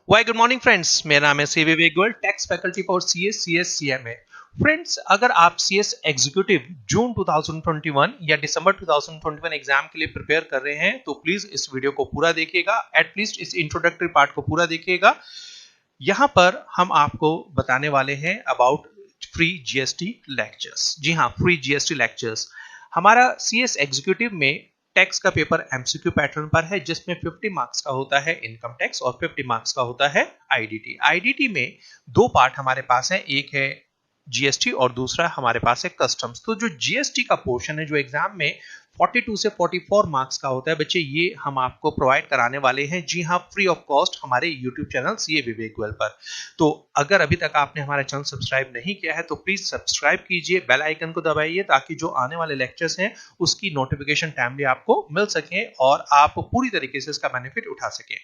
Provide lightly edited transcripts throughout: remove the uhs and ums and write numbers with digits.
Y good morning friends, मेरा नाम है C Vivek Goyal, tax faculty for CS CMA. Friends, अगर आप सीएस एग्जीक्यूटिव जून 2021 या दिसंबर 2021 एग्जाम के लिए प्रिपेयर कर रहे हैं तो प्लीज इस वीडियो को पूरा देखिएगा, एटलीस्ट इस इंट्रोडक्टरी पार्ट को पूरा देखिएगा। यहां पर हम आपको बताने वाले हैं अबाउट फ्री जीएसटी लेक्चर्स। जी हाँ, फ्री जीएसटी लेक्चर्स। हमारा सीएस एग्जीक्यूटिव में टैक्स का पेपर एमसीक्यू पैटर्न पर है, जिसमें 50 मार्क्स का होता है इनकम टैक्स और 50 मार्क्स का होता है आईडीटी। आईडीटी में दो पार्ट हमारे पास है, एक है जीएसटी और दूसरा हमारे पास है कस्टम्स। तो जो जीएसटी का पोर्शन है जो एग्जाम में 42 से 44 मार्क्स का होता है बच्चे, ये हम आपको प्रोवाइड कराने वाले हैं, जी हाँ, फ्री ऑफ कॉस्ट हमारे यूट्यूब चैनल सीए विवेक गोयल पर। तो अगर अभी तक आपने हमारा चैनल सब्सक्राइब नहीं किया है तो प्लीज सब्सक्राइब कीजिए, बेल आइकन को दबाइए ताकि जो आने वाले लेक्चर्स हैं उसकी नोटिफिकेशन टाइमली आपको मिल सके और आप पूरी तरीके से इसका बेनिफिट उठा सके।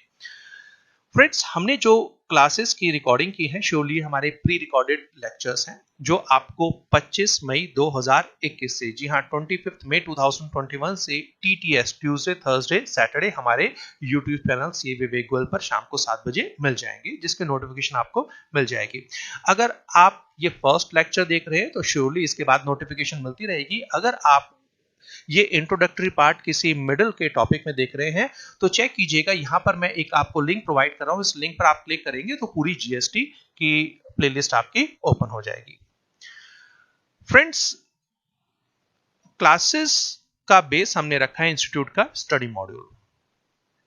फ्रेंड्स, हमने जो क्लासेस की रिकॉर्डिंग की है श्योरली हमारे प्री रिकॉर्डेड लेक्चर्स हैं जो आपको 25 मई 2021 से, जी हाँ, 25 मई 2021 से टीटीएस ट्यूसडे थर्सडे सैटरडे हमारे यूट्यूब चैनल सी विवेक गोयल पर शाम को 7 बजे मिल जाएंगे, जिसके नोटिफिकेशन आपको मिल जाएगी। अगर आप ये फर्स्ट लेक्चर देख रहे हैं तो श्योरली इसके बाद नोटिफिकेशन मिलती रहेगी। अगर आप ये इंट्रोडक्टरी पार्ट किसी मिडिल के टॉपिक में देख रहे हैं तो चेक कीजिएगा, यहां पर मैं एक आपको लिंक प्रोवाइड कर रहा हूं, इस लिंक पर आप क्लिक करेंगे तो पूरी जीएसटी की प्लेलिस्ट आपकी ओपन हो जाएगी। फ्रेंड्स, क्लासेस का बेस हमने रखा है इंस्टीट्यूट का स्टडी मॉड्यूल।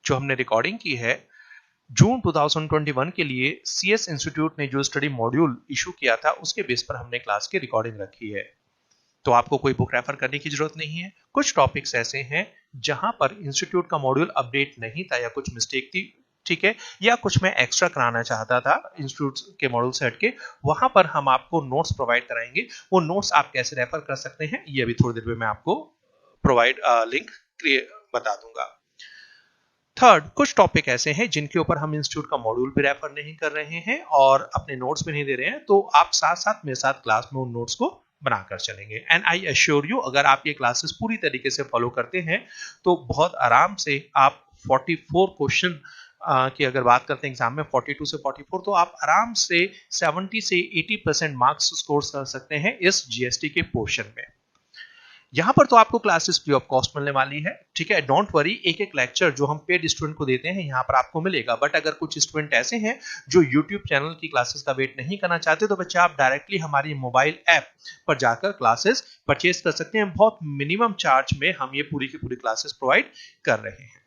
जो हमने रिकॉर्डिंग की है जून 2021 के लिए सीएस इंस्टीट्यूट ने जो स्टडी मॉड्यूल इशू किया था उसके बेस पर हमने क्लास की रिकॉर्डिंग रखी है। तो आपको कोई बुक रेफर करने की जरूरत नहीं है। कुछ टॉपिक्स ऐसे हैं जहां पर इंस्टीट्यूट का मॉड्यूल अपडेट नहीं था या कुछ मिस्टेक थी, ठीक है, या कुछ मैं एक्स्ट्रा कराना चाहता था इंस्टीट्यूट के मॉड्यूल से हटके, वहां पर हम आपको नोट्स प्रोवाइड कराएंगे। वो नोट्स आप कैसे रेफर कर सकते हैं ये अभी थोड़ी देर में मैं आपको प्रोवाइड लिंक बता दूंगा। थर्ड, कुछ टॉपिक ऐसे हैं जिनके ऊपर हम इंस्टीट्यूट का मॉड्यूल भी रेफर नहीं कर रहे हैं और अपने नोट्स भी नहीं दे रहे हैं, तो आप साथ साथ मेरे साथ क्लास में उन नोट्स को बनाकर चलेंगे। एंड आई एश्योर यू, अगर आप ये क्लासेस पूरी तरीके से फॉलो करते हैं तो बहुत आराम से आप 44 क्वेश्चन की अगर बात करते हैं एग्जाम में 42 से 44, तो आप आराम से 70 से 80% मार्क्स स्कोर कर सकते हैं इस जीएसटी के पोर्शन में। यहां पर तो आपको क्लासेस फ्री ऑफ कॉस्ट मिलने वाली है, ठीक है, डोंट वरी। एक एक लेक्चर जो हम पेड स्टूडेंट को देते हैं यहां पर आपको मिलेगा। बट अगर कुछ स्टूडेंट ऐसे हैं जो यूट्यूब चैनल की क्लासेस का वेट नहीं करना चाहते तो बच्चे आप डायरेक्टली हमारी मोबाइल ऐप पर जाकर क्लासेस परचेज कर सकते हैं। बहुत मिनिमम चार्ज में हम ये पूरी की पूरी क्लासेस प्रोवाइड कर रहे हैं।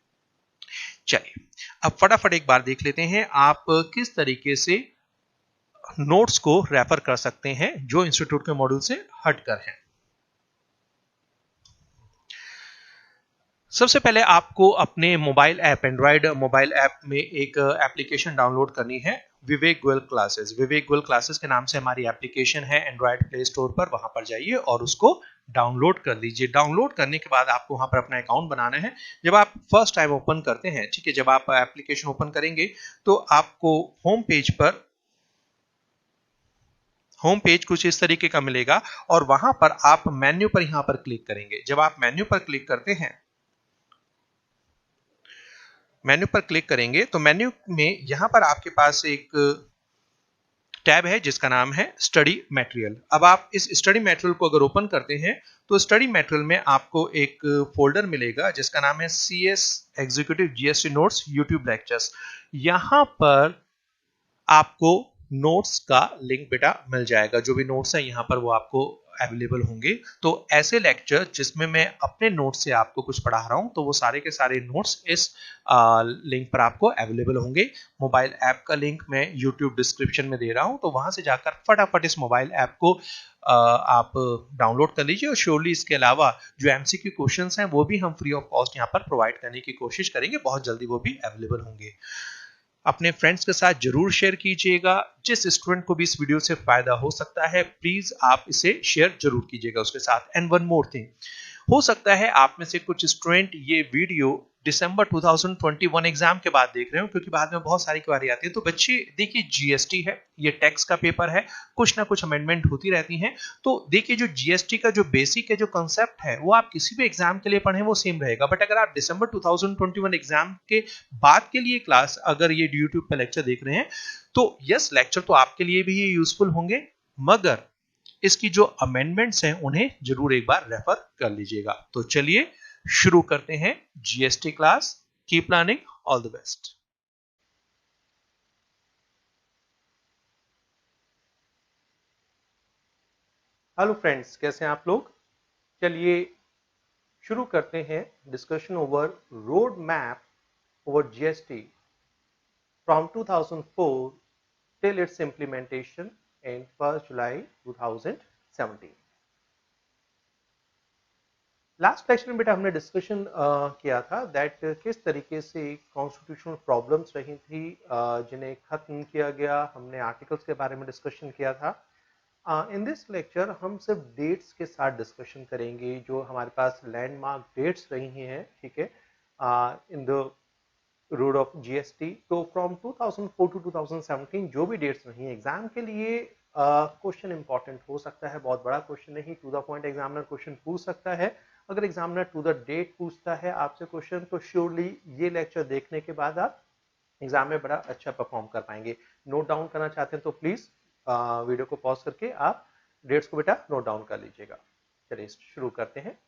चलिए अब फटाफट एक बार देख लेते हैं आप किस तरीके से नोट्स को रेफर कर सकते हैं जो इंस्टीट्यूट के मॉड्यूल से हटकर हैं। सबसे पहले आपको अपने mobile app, Android mobile app में एक एप्लीकेशन डाउनलोड करनी है, विवेक गोयल क्लासेस। विवेक गोयल क्लासेस के नाम से हमारी एप्लीकेशन है एंड्रॉइड प्ले स्टोर पर, वहां पर जाइए और उसको डाउनलोड कर लीजिए। डाउनलोड करने के बाद आपको वहां पर अपना अकाउंट बनाना है। जब आप फर्स्ट टाइम ओपन करते हैं, ठीक है, जब आप एप्लीकेशन ओपन करेंगे तो आपको होम पेज कुछ इस तरीके का मिलेगा और वहां पर आप मेन्यू पर यहां पर क्लिक करेंगे। जब आप मेन्यू पर क्लिक करते हैं, मेन्यू पर क्लिक करेंगे तो मेन्यू में यहां पर आपके पास एक टैब है जिसका नाम है स्टडी मटेरियल। अब आप इस स्टडी मटेरियल को अगर ओपन करते हैं तो स्टडी मटेरियल में आपको एक फोल्डर मिलेगा जिसका नाम है CS executive GST notes YouTube lectures. यहां पर आपको नोट्स का लिंक बेटा मिल जाएगा। जो भी नोट्स है यहाँ पर वो आपको अवेलेबल होंगे। तो ऐसे लेक्चर जिसमें मैं अपने नोट्स से आपको कुछ पढ़ा रहा हूं तो वो सारे के सारे नोट्स इस लिंक पर आपको अवेलेबल होंगे। मोबाइल ऐप का लिंक मैं यूट्यूब डिस्क्रिप्शन में दे रहा हूं, तो वहां से जाकर फटाफट इस मोबाइल ऐप को आप डाउनलोड कर लीजिए। और श्योरली इसके अलावा जो एमसीक्यू क्वेश्चंस हैं वो भी हम फ्री ऑफ कॉस्ट यहाँ पर प्रोवाइड करने की कोशिश करेंगे, बहुत जल्दी वो भी अवेलेबल होंगे। अपने फ्रेंड्स के साथ जरूर शेयर कीजिएगा। जिस स्टूडेंट को भी इस वीडियो से फायदा हो सकता है प्लीज आप इसे शेयर जरूर कीजिएगा उसके साथ। एंड वन मोर थिंग, हो सकता है आप में से कुछ स्टूडेंट ये वीडियो दिसंबर 2021 एग्जाम के बाद देख रहे हो, क्योंकि बाद में बहुत सारी क्वेरी आती है। तो बच्चे देखिए, जीएसटी है, ये टैक्स का पेपर है, कुछ ना कुछ अमेंडमेंट होती रहती हैं। तो देखिए, जो जीएसटी का जो बेसिक है, जो कंसेप्ट है, वो आप किसी भी एग्जाम के लिए पढ़ें वो सेम रहेगा। बट अगर आप दिसंबर 2021 एग्जाम के बाद के लिए क्लास अगर ये यूट्यूब पे लेक्चर देख रहे हैं, तो यस, लेक्चर तो आपके लिए भी यूजफुल होंगे, मगर इसकी जो अमेंडमेंट्स हैं उन्हें जरूर एक बार रेफर कर लीजिएगा। तो चलिए शुरू करते हैं GST class. Keep learning, all the best. Hello friends, कैसे हैं आप लोग? चलिए शुरू करते हैं discussion over road map over GST from 2004 till its implementation in 1st July 2017। Last lecture में बेटा हमने डिस्कशन किया था दैट किस तरीके से कॉन्स्टिट्यूशनल प्रॉब्लम्स रही थी जिन्हें खत्म किया गया। हमने आर्टिकल्स के बारे में डिस्कशन किया था। इन दिस लेक्चर हम सिर्फ डेट्स के साथ डिस्कशन करेंगे, जो हमारे पास लैंडमार्क डेट्स रही हैं, ठीक है, in the road of GST. तो फ्रॉम 2004 टू 2017 जो भी डेट्स रही हैं एग्जाम के लिए क्वेश्चन इंपॉर्टेंट हो सकता है, बहुत बड़ा क्वेश्चन नहीं, to the point examiner question पूछ सकता है। अगर एग्जामिनर टू द डेट पूछता है आपसे क्वेश्चन, तो श्योरली ये लेक्चर देखने के बाद आप एग्जाम में बड़ा अच्छा परफॉर्म कर पाएंगे। नोट डाउन करना चाहते हैं तो प्लीज वीडियो को पॉज करके आप डेट्स को बेटा नोट डाउन कर लीजिएगा। चलिए शुरू करते हैं।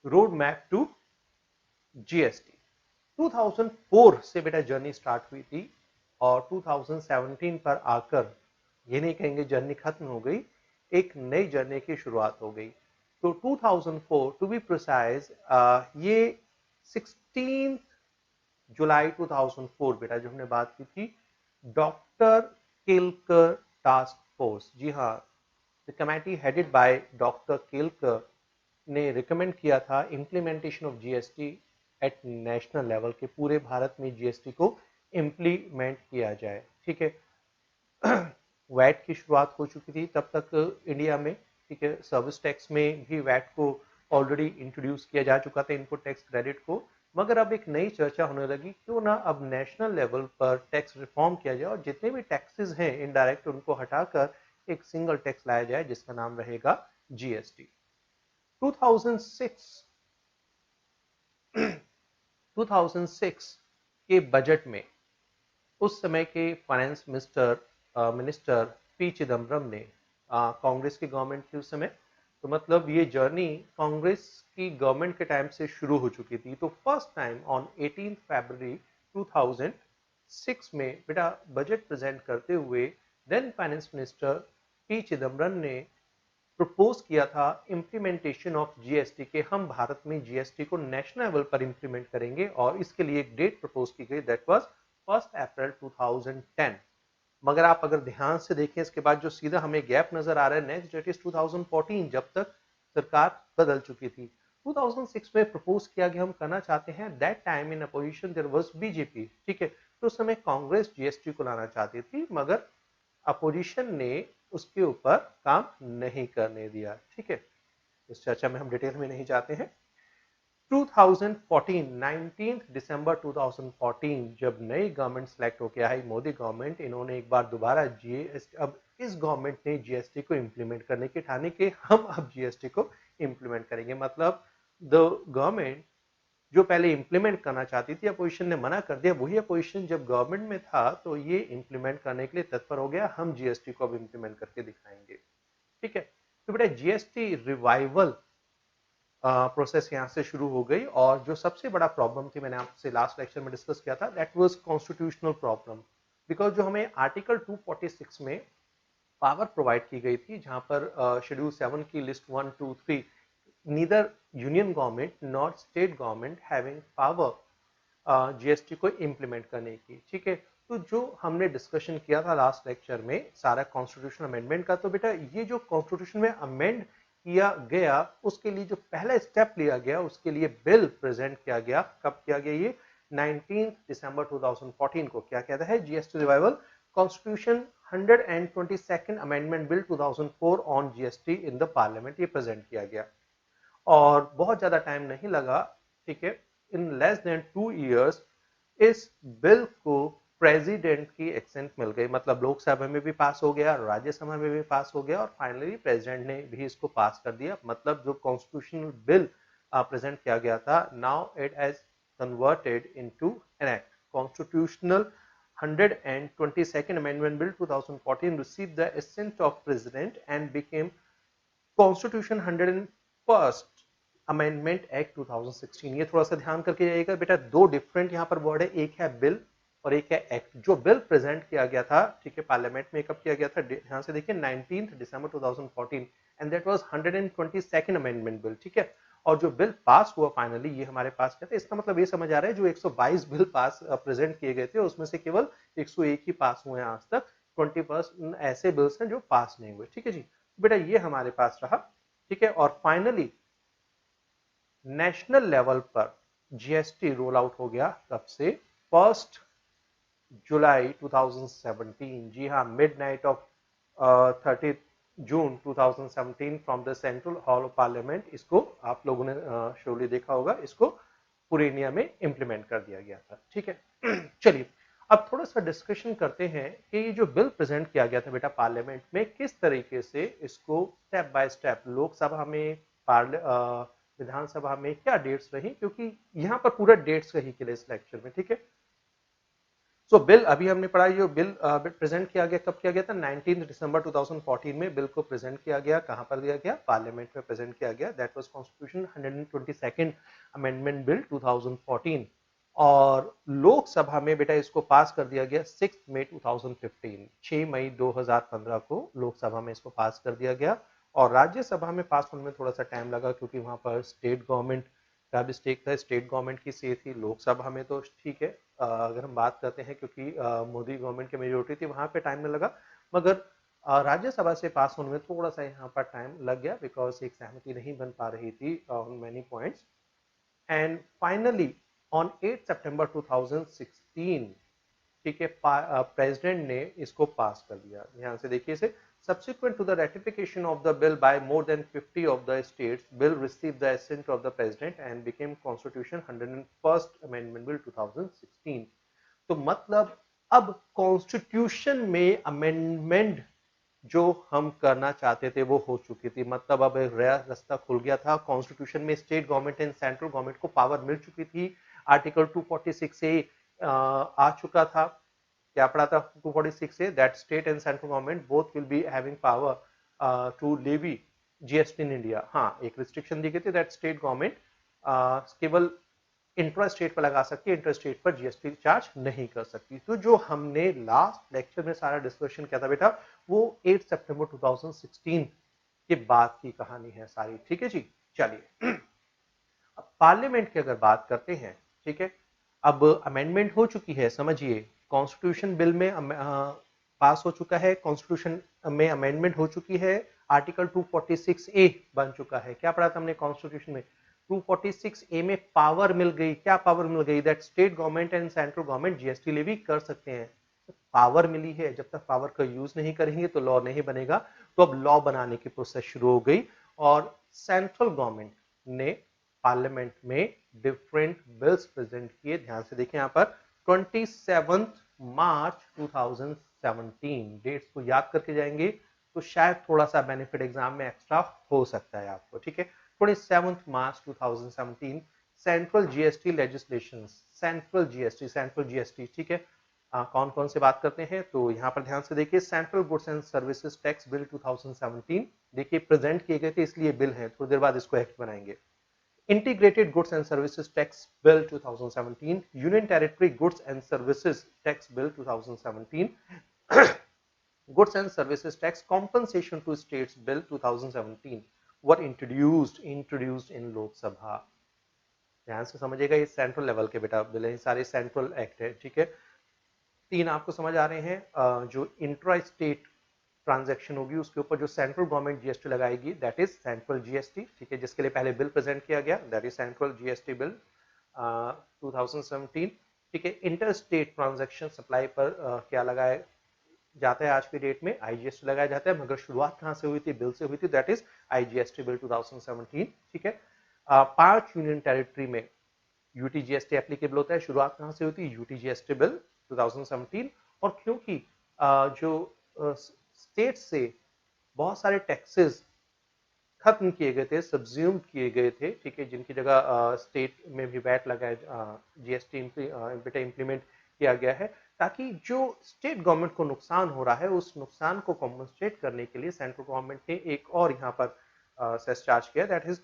रोड मैप टू जीएसटी 2004 से बेटा जर्नी स्टार्ट हुई थी और 2017 पर आकर ये नहीं कहेंगे जर्नी खत्म हो गई, एक नई जर्नी की शुरुआत हो गई। तो 2004 टू बी प्रिसाइज, ये 16 जुलाई 2004 बेटा जो हमने बात की थी, डॉक्टर केलकर टास्क फोर्स, जी हाँ, the committee headed by doctor Kelkar ने रिकमेंड किया था implementation of GST at national level के पूरे भारत में जीएसटी को इम्प्लीमेंट किया जाए। ठीक है, वैट की शुरुआत हो चुकी थी तब तक इंडिया में, ठीक है, सर्विस टैक्स में भी वैट को ऑलरेडी इंट्रोड्यूस किया जा चुका था, इनपुट टैक्स क्रेडिट को। मगर अब एक नई चर्चा होने लगी, क्यों ना अब नेशनल लेवल पर टैक्स रिफॉर्म किया जाए और जितने भी टैक्सेस हैं इनडायरेक्ट उनको हटाकर एक सिंगल टैक्स लाया जाए जिसका नाम रहेगा जीएसटी। 2006 के बजट में उस समय के फाइनेंस मिनिस्टर पी चिदम्बरम ने, कांग्रेस की गवर्नमेंट थी उस समय, तो मतलब ये जर्नी कांग्रेस की गवर्नमेंट के टाइम से शुरू हो चुकी थी। तो फर्स्ट टाइम ऑन 18 फरवरी 2006 में बेटा बजट प्रेजेंट करते हुए then finance minister P Chidambaram ने प्रपोज किया था इम्प्लीमेंटेशन ऑफ जीएसटी के, हम भारत में जीएसटी को नेशनल लेवल पर इंप्लीमेंट करेंगे और इसके लिए एक डेट प्रपोज की गई, दैट वाज 1 अप्रैल 2010। मगर आप अगर ध्यान से देखें इसके बाद जो सीधा हमें गैप नजर आ रहा है नेक्स्ट डेट इज 2014, जब तक सरकार बदल चुकी थी। 2006 में प्रपोज किया गया, हम करना चाहते हैं, that time in opposition there was BJP, ठीक है, तो उस समय कांग्रेस जीएसटी को लाना चाहती थी मगर अपोजिशन ने उसके ऊपर काम नहीं करने दिया। ठीक है, इस चर्चा में हम डिटेल में नहीं जाते हैं। 2014 19 दिसंबर 2014 जब नई गवर्नमेंट सेलेक्ट होकर आई, मोदी गवर्नमेंट, इन्होंने एक बार दोबारा जीएसटी, अब इस गवर्नमेंट ने जीएसटी को इंप्लीमेंट करने के ठाने के, हम अब जीएसटी को इंप्लीमेंट करेंगे। मतलब द गवर्नमेंट जो पहले इंप्लीमेंट करना चाहती थी, अपोजिशन ने मना कर दिया, वही अपोजिशन जब गवर्नमेंट में था तो ये इंप्लीमेंट करने के लिए तत्पर हो गया, हम जीएसटी को अब इंप्लीमेंट करके दिखाएंगे। ठीक है, तो बेटा जीएसटी रिवाइवल प्रोसेस यहाँ से शुरू हो गई और जो सबसे बड़ा प्रॉब्लम थी, मैंने आपसे लास्ट लेक्चर में डिस्कस किया था, that was constitutional problem. Because जो हमें आर्टिकल 246 में पावर प्रोवाइड की गई थी, जहां पर शेड्यूल 7 की list 1, 2, 3, neither union government nor state government having power GST को इम्प्लीमेंट करने की। ठीक है, तो जो हमने डिस्कशन किया था लास्ट लेक्चर में सारा कॉन्स्टिट्यूशन अमेंडमेंट का, तो बेटा ये जो कॉन्स्टिट्यूशन में अमेंड किया गया उसके लिए जो पहला स्टेप लिया गया, उसके लिए बिल प्रेजेंट किया गया। कब किया गया ये? 19 दिसंबर 2014 को। क्या कहता है? GST revival constitution 122nd amendment bill 2004 on GST in the parliament, ये प्रेजेंट किया गया और बहुत ज्यादा टाइम नहीं लगा, ठीक है, इन लेस देन 2 इयर्स इस बिल को प्रेसिडेंट की एक्सेंट मिल गई, मतलब लोकसभा में भी पास हो गया, राज्यसभा में भी पास हो गया और फाइनली प्रेसिडेंट ने भी इसको पास कर दिया। मतलब जो कॉन्स्टिट्यूशनल बिल प्रेजेंट किया गया था, now it has converted into an act. Constitutional 122nd Amendment Bill 2014 received the assent of President and became Constitution 101st Amendment Act 2016। ये थोड़ा सा ध्यान करके जाइएगा बेटा, दो डिफरेंट यहाँ पर वर्ड है, एक है बिल और एक है एक्ट। जो बिल प्रेजेंट किया गया था, ठीक है, पार्लियामेंट में कब किया गया था, ध्यान से देखिए 19 दिसंबर 2014 and that was 122nd amendment bill, ठीक है। और जो बिल पास हुआ फाइनली, ये हमारे पास क्या था, इसका मतलब ये समझ आ रहा है जो 122 बिल पास प्रेजेंट किए गए थे उसमें से केवल 101 ही पास हुए हैं आज तक, 21 ऐसे बिल्स हैं जो पास नहीं हुए, ठीक है जी। बेटा ये हमारे पास रहा, ठीक है। और फाइनली नेशनल लेवल पर जीएसटी रोल आउट हो गया कब से, 1 जुलाई 2017। जी हाँ, midnight of 30 June 2017 from the central hall of parliament, इसको आप लोगों ने श्योरली देखा होगा, इसको पूरे इंडिया में इंप्लीमेंट कर दिया गया था, ठीक है। चलिए अब थोड़ा सा डिस्कशन करते हैं कि ये जो बिल प्रेजेंट किया गया था बेटा पार्लियामेंट में, किस तरीके से इसको स्टेप बाय स्टेप लोकसभा में, विधानसभा में क्या डेट्स रही, क्योंकि यहाँ पर पूरा डेट्स रही के लिए इस लेक्चर में, ठीक है। सो बिल अभी हमने पढ़ा, जो बिल प्रेजेंट किया गया, कब किया गया था, 19 दिसंबर 2014 में बिल को प्रेजेंट किया गया। कहां पर दिया गया, पार्लियामेंट में प्रेजेंट किया गया। That was constitution 122nd amendment bill 2014। और लोकसभा में बेटा इसको पास कर दिया गया 6 मई 2015, 6 मई 2015 को लोकसभा में इसको पास कर दिया गया। और राज्यसभा में पास होने में थोड़ा सा टाइम लगा, क्योंकि वहां पर स्टेट गवर्नमेंट का भी स्टेक था, स्टेट गवर्नमेंट की से थी। लोकसभा में तो ठीक है, अगर हम बात करते हैं, क्योंकि मोदी गवर्नमेंट की मेजोरिटी थी, वहां पे टाइम में लगा। मगर राज्यसभा से पास होने में थोड़ा सा यहाँ पर टाइम लग गया, बिकॉज एक सहमति नहीं बन पा रही थी on many points. And finally on 8 सितंबर 2016, ठीक है, प्रेसिडेंट ने इसको पास कर दिया। ध्यान से देखिए इसे, subsequent to the ratification of the bill by more than 50 of the states, bill received the assent of the president and became constitution 101st amendment bill 2016। तो मतलब अब कॉन्स्टिट्यूशन में अमेंडमेंट जो हम करना चाहते थे वो हो चुकी थी, मतलब अब एक नया रास्ता खुल गया था। कॉन्स्टिट्यूशन में state government and central government को पावर मिल चुकी थी। आर्टिकल 246 से आ चुका था। क्या पढ़ा था 246 से, that state and central government both will be having power to levy GST in India. हाँ, एक रिस्ट्रिक्शन दी गई थी, दैट स्टेट गवर्नमेंट केवल इंट्रा स्टेट पर लगा सकती है, इंटर स्टेट पर जीएसटी चार्ज नहीं कर सकती। तो जो हमने लास्ट लेक्चर में सारा डिस्कशन किया था बेटा, वो 8 सितंबर 2016 के बाद की कहानी है सारी, ठीक है जी। चलिए अब पार्लियामेंट की अगर बात करते हैं, ठीक है, अब अमेंडमेंट हो चुकी है, समझिए कॉन्स्टिट्यूशन बिल में पास हो चुका है, कॉन्स्टिट्यूशन में अमेंडमेंट हो चुकी है, आर्टिकल 246 ए बन चुका है। क्या पढ़ा था हमने कॉन्स्टिट्यूशन में, 246 ए में पावर मिल गई। क्या पावर मिल गई, that state government and central government GST levy कर सकते हैं। पावर मिली है, जब तक पावर का यूज नहीं करेंगे तो लॉ नहीं बनेगा। तो अब लॉ बनाने की प्रोसेस शुरू हो गई और सेंट्रल गवर्नमेंट ने पार्लियामेंट में डिफरेंट बिल्स प्रेजेंट किए। ध्यान से देखिए यहाँ पर 27 मार्च 2017, डेट्स को याद करके जाएंगे तो शायद थोड़ा सा बेनिफिट एग्जाम में एक्स्ट्रा हो सकता है आपको, ठीक है। 27 मार्च 2017 central GST legislation, central GST, ठीक है। कौन कौन से बात करते हैं, तो यहाँ पर ध्यान से देखिए, central goods and services tax bill 2017, देखिए प्रेजेंट किए गए थे इसलिए बिल है, थोड़ी देर बाद इसको एक्ट बनाएंगे। Integrated goods and services tax bill 2017, union territory goods and services tax bill 2017, goods and services tax compensation to states bill 2017 were introduced in Lok Sabha. ध्यान से समझिएगा, ये सेंट्रल लेवल के बेटा बिल है, सारे सेंट्रल एक्ट है, ठीक है। तीन आपको समझ आ रहे हैं, जो इंट्रा स्टेट ट्रांजैक्शन होगी उसके ऊपर जो सेंट्रल गवर्नमेंट जीएसटी लगाएगी, दैट इज सेंट्रल जीएसटी, ठीक है, जिसके लिए पहले बिल प्रेजेंट किया गया, that is central GST bill 2017, ठीक है। इंटर स्टेट ट्रांजैक्शन सप्लाई पर क्या लगाया जाता है आज की डेट में, आईजीएसटी लगाया जाता है, मगर शुरुआत कहां से हुई थी, बिल से हुई थी, दैट इज आईजीएसटी बिल 2017, ठीक है। 5 यूनियन टेरिटरी में यूटीजीएसटी एप्लीकेबल होता है। शुरुआत कहां से होती है? UTGST bill 2017। और क्योंकि जो स्टेट से बहुत सारे टैक्सेस खत्म किए गए थे, सब्ज्यूम किए गए थे, ठीक है, जिनकी जगह स्टेट में भी वैट लगाया, जीएसटी बेटा इम्प्लीमेंट किया गया है, ताकि जो स्टेट गवर्नमेंट को नुकसान हो रहा है उस नुकसान को कॉम्पनसेट करने के लिए सेंट्रल गवर्नमेंट ने एक और यहाँ पर सेस चार्ज किया, that is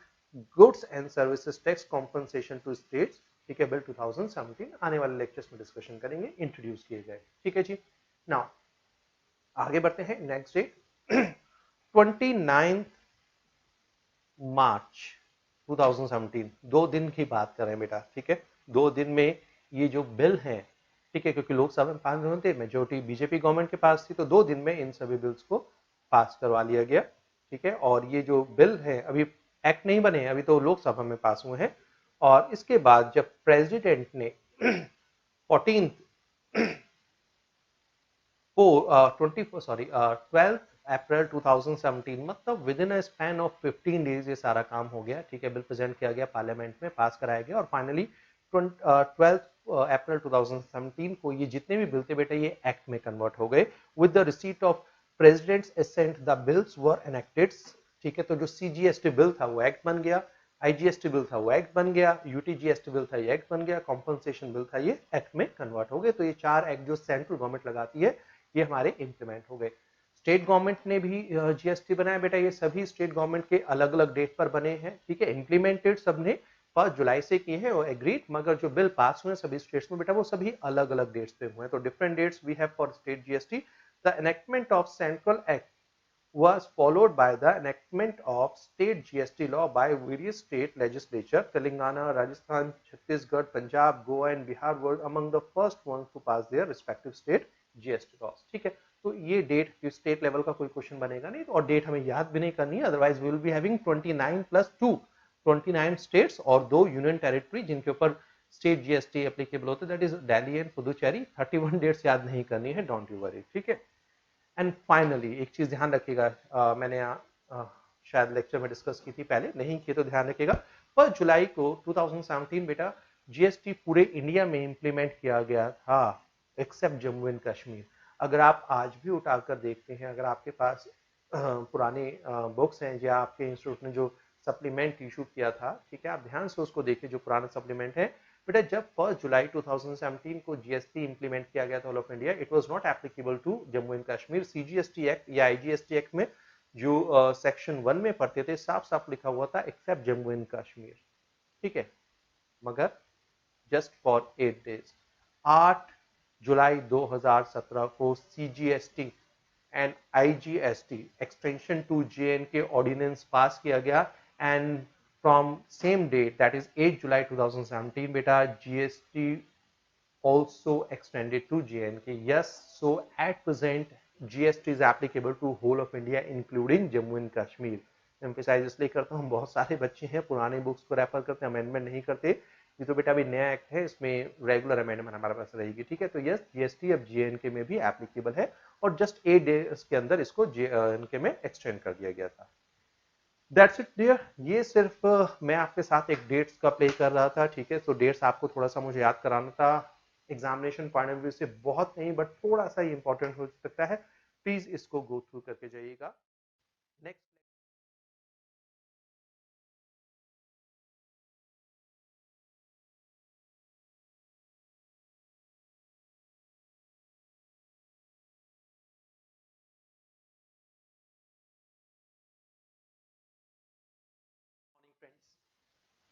goods and services tax compensation to states, ठीक है, बिल 2017। आने वाले लेक्चर्स में डिस्कशन करेंगे, इंट्रोड्यूस किए गए, ठीक है जी। नाउ आगे बढ़ते हैं। नेक्स्ट डेट 29 मार्च 2017, 2 दिन की बात कर रहे हैं बेटा, ठीक है। 2 दिन में ये जो बिल है, ठीक है, क्योंकि लोकसभा में 5 दिन थे, मेजोरिटी बीजेपी गवर्नमेंट के पास थी, तो 2 दिन में इन सभी बिल्स को पास करवा लिया गया, ठीक है। और ये जो बिल है अभी एक्ट नहीं बने हैं, अभी तो लोकसभा में पास हुए हैं। और इसके बाद जब प्रेसिडेंट ने 14 12 अप्रैल 2017, मतलब with in a span of 15 days ये सारा काम हो गया, ठीक है। बिल प्रेजेंट किया गया, पार्लियामेंट में पास कराया गया, और फाइनली 12 अप्रैल 2017 को ये जितने भी बिल थे बेटा ये एक्ट में कन्वर्ट हो गए। With the receipt of president's assent the bills were enacted, ठीक है। तो जो सीजीएसटी बिल था वो एक्ट बन गया, आईजीएसटी बिल था वो एक्ट बन गया, यूटीजीएसटी बिल था ये एक्ट बन गया, कॉम्पनसेशन बिल था ये एक्ट में कन्वर्ट हो गए। तो ये 4 एक्ट जो सेंट्रल गवर्नमेंट लगाती है ये हमारे इंप्लीमेंट हो गए। स्टेट गवर्नमेंट ने भी जीएसटी बनाया बेटा, ये सभी स्टेट गवर्नमेंट के अलग अलग डेट पर बने हैं, ठीक है। इंप्लीमेंटेड सबने 1 जुलाई से किए हैं और एग्रीड, मगर जो बिल पास हुए सभी स्टेट्स में बेटा वो सभी अलग अलग डेट्स पे हुए हैं। तो different dates we have for state GST. The enactment of central act was followed by the enactment of state GST law by various state legislature. Telangana, Rajasthan, Chhattisgarh, Punjab, Goa and Bihar were among the first ones to pass their respective state GST laws. ठीक है, तो ये date state level का कोई question बनेगा नहीं, और date हमें याद भी नहीं करनी है, otherwise we will be having 29 + 2, 29 states और 2 यूनियन टेरिटरी जिनके ऊपर स्टेट जीएसटी एप्लीकेबल होता है, that is Delhi and Puducherry. 31 dates याद नहीं करनी है, डोंट यू वरी, ठीक है। एंड फाइनली एक चीज ध्यान रखिएगा, मैंने शायद लेक्चर में डिस्कस की थी पहले, नहीं की तो ध्यान रखिएगा। 1 जुलाई को 2017 बेटा जीएसटी पूरे इंडिया में इंप्लीमेंट किया गया था, एक्सेप्ट जम्मू एंड कश्मीर। अगर आप आज भी उठाकर देखते हैं, अगर आपके पास पुराने बुक्स हैं या आपके इंस्टीट्यूट ने जो सप्लीमेंट इशू किया था, ठीक है, आप ध्यान से उसको देखिए जो पुराना सप्लीमेंट है बेटा। जब 1 जुलाई 2017 को जीएसटी इंप्लीमेंट किया गया था all of India, it was not applicable to Jammu and Kashmir. CGST act या आईजीएसटी एक्ट में जो सेक्शन 1 में पढ़ते थे साफ साफ लिखा हुआ था एक्सेप्ट जम्मू एंड कश्मीर, ठीक है। मगर जस्ट फॉर 8 डेज 8 जुलाई 2017 को CGST and IGST extension to JNK ordinance pass किया गया, and from same date, that is 8 July 2017 beta, GST also extended to JNK. Yes, so at present GST is applicable to whole of India including Jammu and Kashmir. Emphasise इसलिए करता हूँ, बहुत सारे बच्चे हैं पुराने बुक्स को रेफर करते हैं, अमेंडमेंट नहीं करते। ये तो बेटा अभी नया एक्ट है, इसमें रेगुलर अमेंडमेंट हमारे पास रहेगी, ठीक है। तो यस, जीएसटी अब जेएनके में भी एप्लीकेबल है, और जस्ट 8 डेज के अंदर इसको जेएनके में एक्सटेंड कर दिया गया था। दैट्स इट डियर, ये सिर्फ मैं आपके साथ एक डेट्स का प्ले कर रहा था, ठीक है। तो डेट्स आपको थोड़ा सा मुझे याद कराना था, एग्जामिनेशन पॉइंट ऑफ व्यू से बहुत नहीं बट थोड़ा सा इंपॉर्टेंट हो सकता है, प्लीज इसको गो थ्रू करके जाइएगा। Next friends,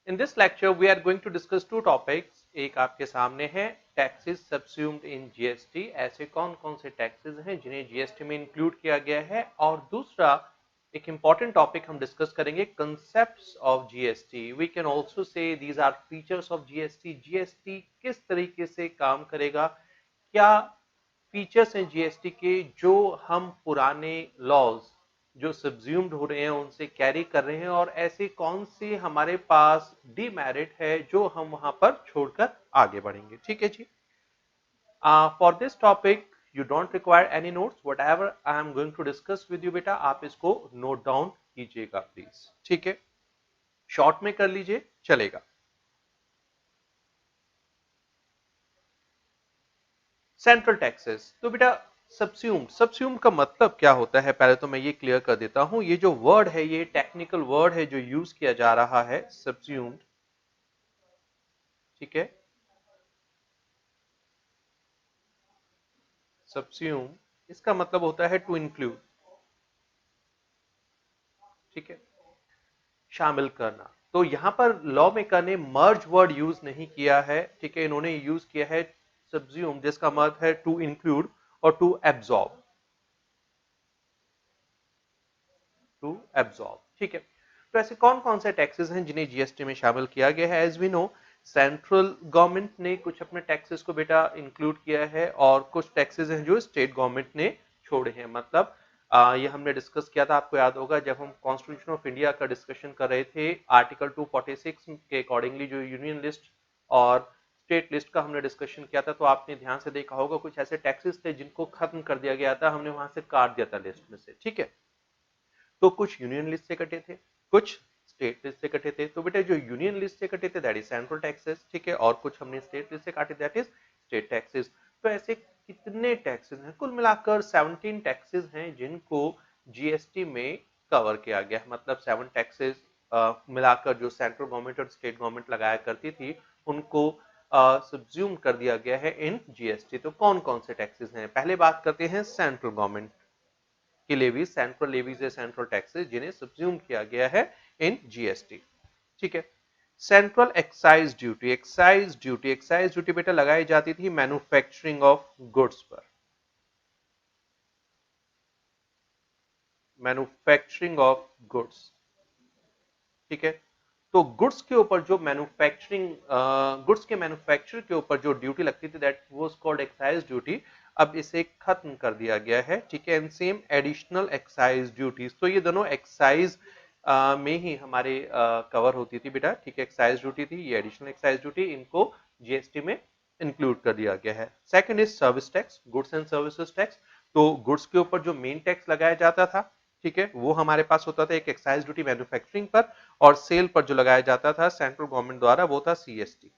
in this lecture we are going to discuss 2 topics. एक आपके सामने है टैक्सेस सब्स्यूम्ड इन जीएसटी, ऐसे कौन कौन से टैक्सेस हैं जिन्हें जीएसटी में इंक्लूड किया गया है, और दूसरा एक इंपॉर्टेंट टॉपिक हम डिस्कस करेंगे, concepts of GST. We can also say these are features of GST. GST किस तरीके से काम करेगा, क्या फीचर्स हैं जीएसटी के जो हम पुराने लॉज जो सब्ज्यूम्ड हो रहे हैं उनसे कैरी कर रहे हैं, और ऐसे कौन सी हमारे पास डीमेरिट है जो हम वहां पर छोड़कर आगे बढ़ेंगे, ठीक है जी। For this topic you don't require any notes, whatever I am going to discuss with you बेटा आप इसको नोट डाउन कीजिएगा प्लीज, ठीक है। शॉर्ट में कर लीजिए चलेगा। सेंट्रल टैक्सेस, तो बेटा सब्स्यूम्ड, सब्स्यूम्ड का मतलब क्या होता है पहले तो मैं ये क्लियर कर देता हूं। ये जो वर्ड है ये टेक्निकल वर्ड है जो यूज किया जा रहा है, सब्स्यूम्ड, ठीक है। सब्स्यूम इसका मतलब होता है टू इंक्लूड, ठीक है, शामिल करना। तो यहां पर लॉ मेकर ने मर्ज वर्ड यूज नहीं किया है, ठीक है, इन्होंने यूज किया है सब्स्यूम, जिसका मतलब है टू इंक्लूड और टू एब्जॉर्ब, टू एब्जॉर्ब, ठीक है। तो ऐसे कौन कौन से टैक्सेस हैं जिन्हें जीएसटी में शामिल किया गया है? As we know, central government ने कुछ अपने टैक्सेस को बेटा इंक्लूड किया है और कुछ टैक्सेस हैं जो स्टेट गवर्नमेंट ने छोड़े हैं। मतलब ये हमने डिस्कस किया था, आपको याद होगा जब हम कॉन्स्टिट्यूशन ऑफ इंडिया का डिस्कशन कर रहे थे, आर्टिकल 246 के अकॉर्डिंगली जो यूनियन लिस्ट और स्टेट लिस्ट का हमने डिस्कशन किया था, तो आपने ध्यान से देखा होगा कुछ ऐसे टैक्सेस थे जिनको खत्म कर दिया गया था, हमने वहां से काट दिया था लिस्ट में से, ठीक है। तो कुछ यूनियन लिस्ट से कटे थे, कुछ स्टेट लिस्ट से कटे थे। तो बेटा जो यूनियन लिस्ट से कटे थे दैट इज सेंट्रल टैक्सेस, ठीक है, और कुछ हमने स्टेट लिस्ट से काटे दैट इज स्टेट टैक्सेस। तो ऐसे कितने टैक्सेस हैं? कुल मिलाकर 17 टैक्सेस हैं जिनको जीएसटी में कवर किया गया है। मतलब 7 टैक्सेस मिलाकर जो सेंट्रल गवर्नमेंट और स्टेट गवर्नमेंट लगाया करती थी उनको सब्ज्यूम कर दिया गया है इन जीएसटी। तो कौन कौन से टैक्सेस हैं? पहले बात करते हैं सेंट्रल गवर्नमेंट की लेवीज, सेंट्रल लेवीज या सेंट्रल टैक्सेस जिन्हें सब्ज्यूम किया गया है इन जीएसटी, ठीक है। Central excise duty, excise duty, excise duty बेटा लगाई जाती थी मैन्युफैक्चरिंग ऑफ गुड्स पर, मैन्युफैक्चरिंग ऑफ गुड्स, ठीक है। तो गुड्स के ऊपर जो मैन्युफैक्चरिंग, गुड्स के मैन्युफैक्चर के ऊपर जो ड्यूटी लगती थी that was called excise duty, अब इसे खत्म कर दिया गया है, ठीक है। And same additional excise duties, तो ये दोनों एक्साइज में ही हमारे कवर होती थी बेटा, ठीक है। एक्साइज ड्यूटी थी, ये एडिशनल एक्साइज ड्यूटी, इनको जीएसटी में इंक्लूड कर दिया गया है। Second is service tax, goods and services tax. तो गुड्स के ऊपर जो मेन टैक्स लगाया जाता था, ठीक है, वो हमारे पास होता था एक एक्साइज ड्यूटी मैन्युफैक्चरिंग पर, और सेल पर जो लगाया जाता था सेंट्रल गवर्नमेंट द्वारा वो था सीएसटी,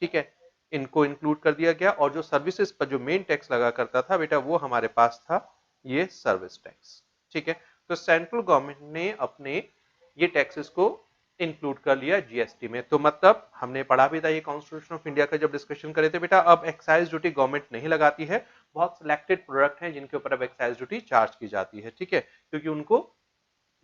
ठीक है। इनको इंक्लूड कर दिया गया। और जो सर्विसेज पर जो मेन टैक्स लगा करता था बेटा वो हमारे पास था ये सर्विस टैक्स, ठीक है। तो सेंट्रल गवर्नमेंट ने अपने ये टैक्सेस को इंक्लूड कर लिया जीएसटी में। तो मतलब हमने पढ़ा भी था ये कॉन्स्टिट्यूशन ऑफ इंडिया का जब डिस्कशन करे थे बेटा, अब एक्साइज ड्यूटी गवर्नमेंट नहीं लगाती है, बहुत सिलेक्टेड प्रोडक्ट हैं जिनके ऊपर अब एक्साइज ड्यूटी चार्ज की जाती है, ठीक है, क्योंकि उनको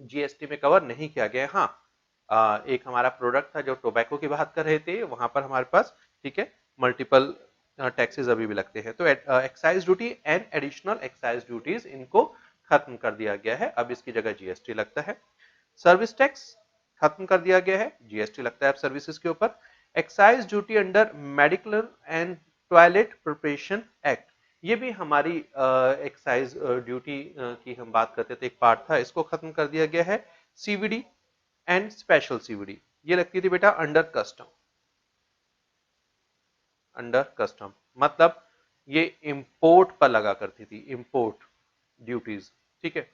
जीएसटी में कवर नहीं किया गया। हाँ, एक हमारा प्रोडक्ट था जो टोबैको की बात कर रहे थे, वहां पर हमारे पास, ठीक है, मल्टीपल टैक्सेस अभी भी लगते हैं। तो excise duty and additional excise duties इनको खत्म कर दिया गया है, अब इसकी जगह जीएसटी लगता है। सर्विस टैक्स खत्म कर दिया गया है, जीएसटी लगता है अब सर्विसेज के ऊपर। Excise duty under medical and toilet preparation act, ये भी हमारी एक्साइज ड्यूटी की हम बात करते थे, एक पार्ट था, इसको खत्म कर दिया गया है। सीवीडी एंड स्पेशल सीवीडी ये लगती थी बेटा अंडर कस्टम, अंडर कस्टम मतलब ये इंपोर्ट पर लगा करती थी, इंपोर्ट ड्यूटीज, ठीक है।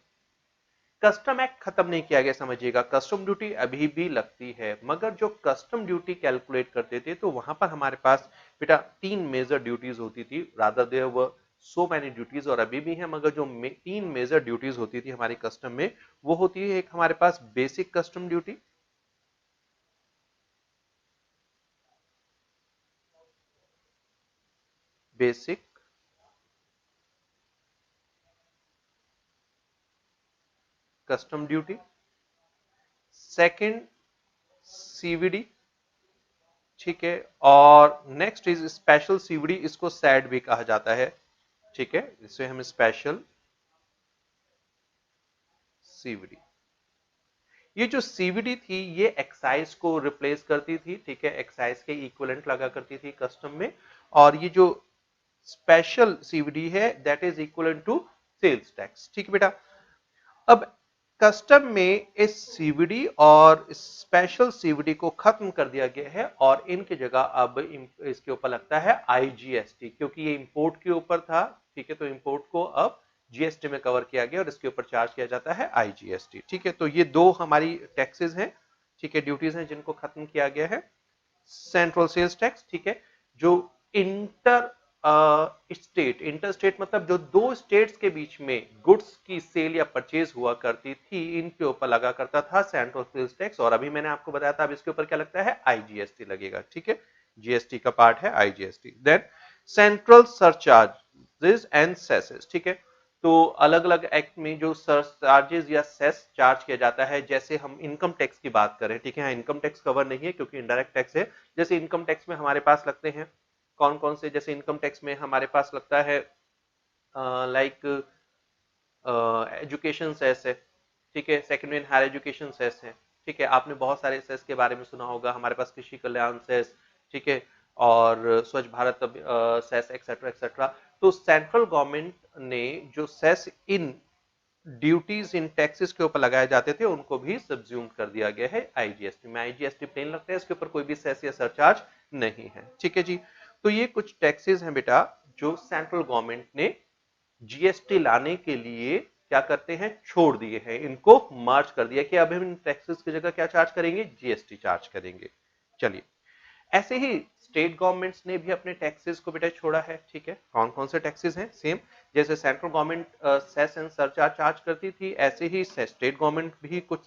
कस्टम एक्ट खत्म नहीं किया गया, समझिएगा, कस्टम ड्यूटी अभी भी लगती है, मगर जो कस्टम ड्यूटी कैलकुलेट करते थे तो वहां पर हमारे पास बेटा 3 मेजर ड्यूटीज होती थी, rather there were so many duties, और अभी भी है, मगर जो 3 मेजर ड्यूटीज होती थी हमारी कस्टम में, वो होती है एक हमारे पास basic custom duty, basic custom duty, second CVD, ठीक है, और नेक्स्ट इज स्पेशल सीवीडी, इसको सैड भी कहा जाता है, ठीक है, इसे हम स्पेशल सीवीडी। ये जो सीवीडी थी ये एक्साइज को रिप्लेस करती थी, ठीक है, एक्साइज के इक्विवेलेंट लगा करती थी कस्टम में, और ये जो स्पेशल सीवीडी है that is equivalent to sales tax, ठीक है बेटा। अब कस्टम में इस सीवीडी और स्पेशल सीवीडी को खत्म कर दिया गया है और इनकी जगह अब इसके ऊपर लगता है आईजीएसटी, क्योंकि ये इंपोर्ट के ऊपर था, ठीक है, तो इंपोर्ट को अब जीएसटी में कवर किया गया और इसके ऊपर चार्ज किया जाता है आईजीएसटी, ठीक है। तो ये दो हमारी टैक्सेस हैं, ठीक है, ड्यूटीज हैं जिनको खत्म किया गया है। सेंट्रल सेल्स टैक्स, ठीक है, जो इंटर स्टेट, इंटरस्टेट मतलब जो दो स्टेट्स के बीच में गुड्स की सेल या परचेज हुआ करती थी, इनके ऊपर लगा करता था सेंट्रल सेल्स टैक्स। और अभी मैंने आपको बताया था अब इसके ऊपर क्या लगता है, आईजीएसटी लगेगा। ठीक है, जीएसटी का पार्ट है IGST. Then central surcharges and cesses. ठीक है, तो अलग अलग एक्ट में जो सरचार्जेस या सेस चार्ज किया जाता है, जैसे हम इनकम टैक्स की बात करें, ठीक है, इनकम टैक्स कवर नहीं है क्योंकि इनडायरेक्ट टैक्स है। जैसे इनकम टैक्स में हमारे पास लगते हैं कौन कौन से, जैसे इनकम टैक्स में हमारे पास लगता है लाइक एजुकेशन सेस है, ठीक है, secondary and higher education cess है, ठीक है, आपने बहुत सारे सेस के बारे में सुना होगा, हमारे पास कृषि कल्याण सेस, ठीक है, और Swachh Bharat cess etcetera etcetera. तो सेंट्रल गवर्नमेंट ने जो सेस इन ड्यूटीज इन टैक्सेस के ऊपर लगाए जाते थे उनको भी सब्ज्यूम कर दिया गया है आईजीएसटी में। आईजीएसटी प्लेन लगता है, इसके ऊपर कोई भी सेस या सरचार्ज नहीं है। ठीक है जी, तो ये कुछ टैक्सेस हैं बेटा जो सेंट्रल गवर्नमेंट ने जीएसटी लाने के लिए क्या करते हैं, छोड़ दिए हैं, इनको मर्ज कर दिया कि अब हम इन टैक्सेस की जगह क्या चार्ज करेंगे, जीएसटी चार्ज करेंगे। चलिए, ऐसे ही स्टेट गवर्नमेंट्स ने भी अपने टैक्सेस को बेटा छोड़ा है। ठीक है, कौन कौन से टैक्सेस हैं, सेम जैसे central government cess and surcharge charge करती थी, ऐसे ही स्टेट गवर्नमेंट भी कुछ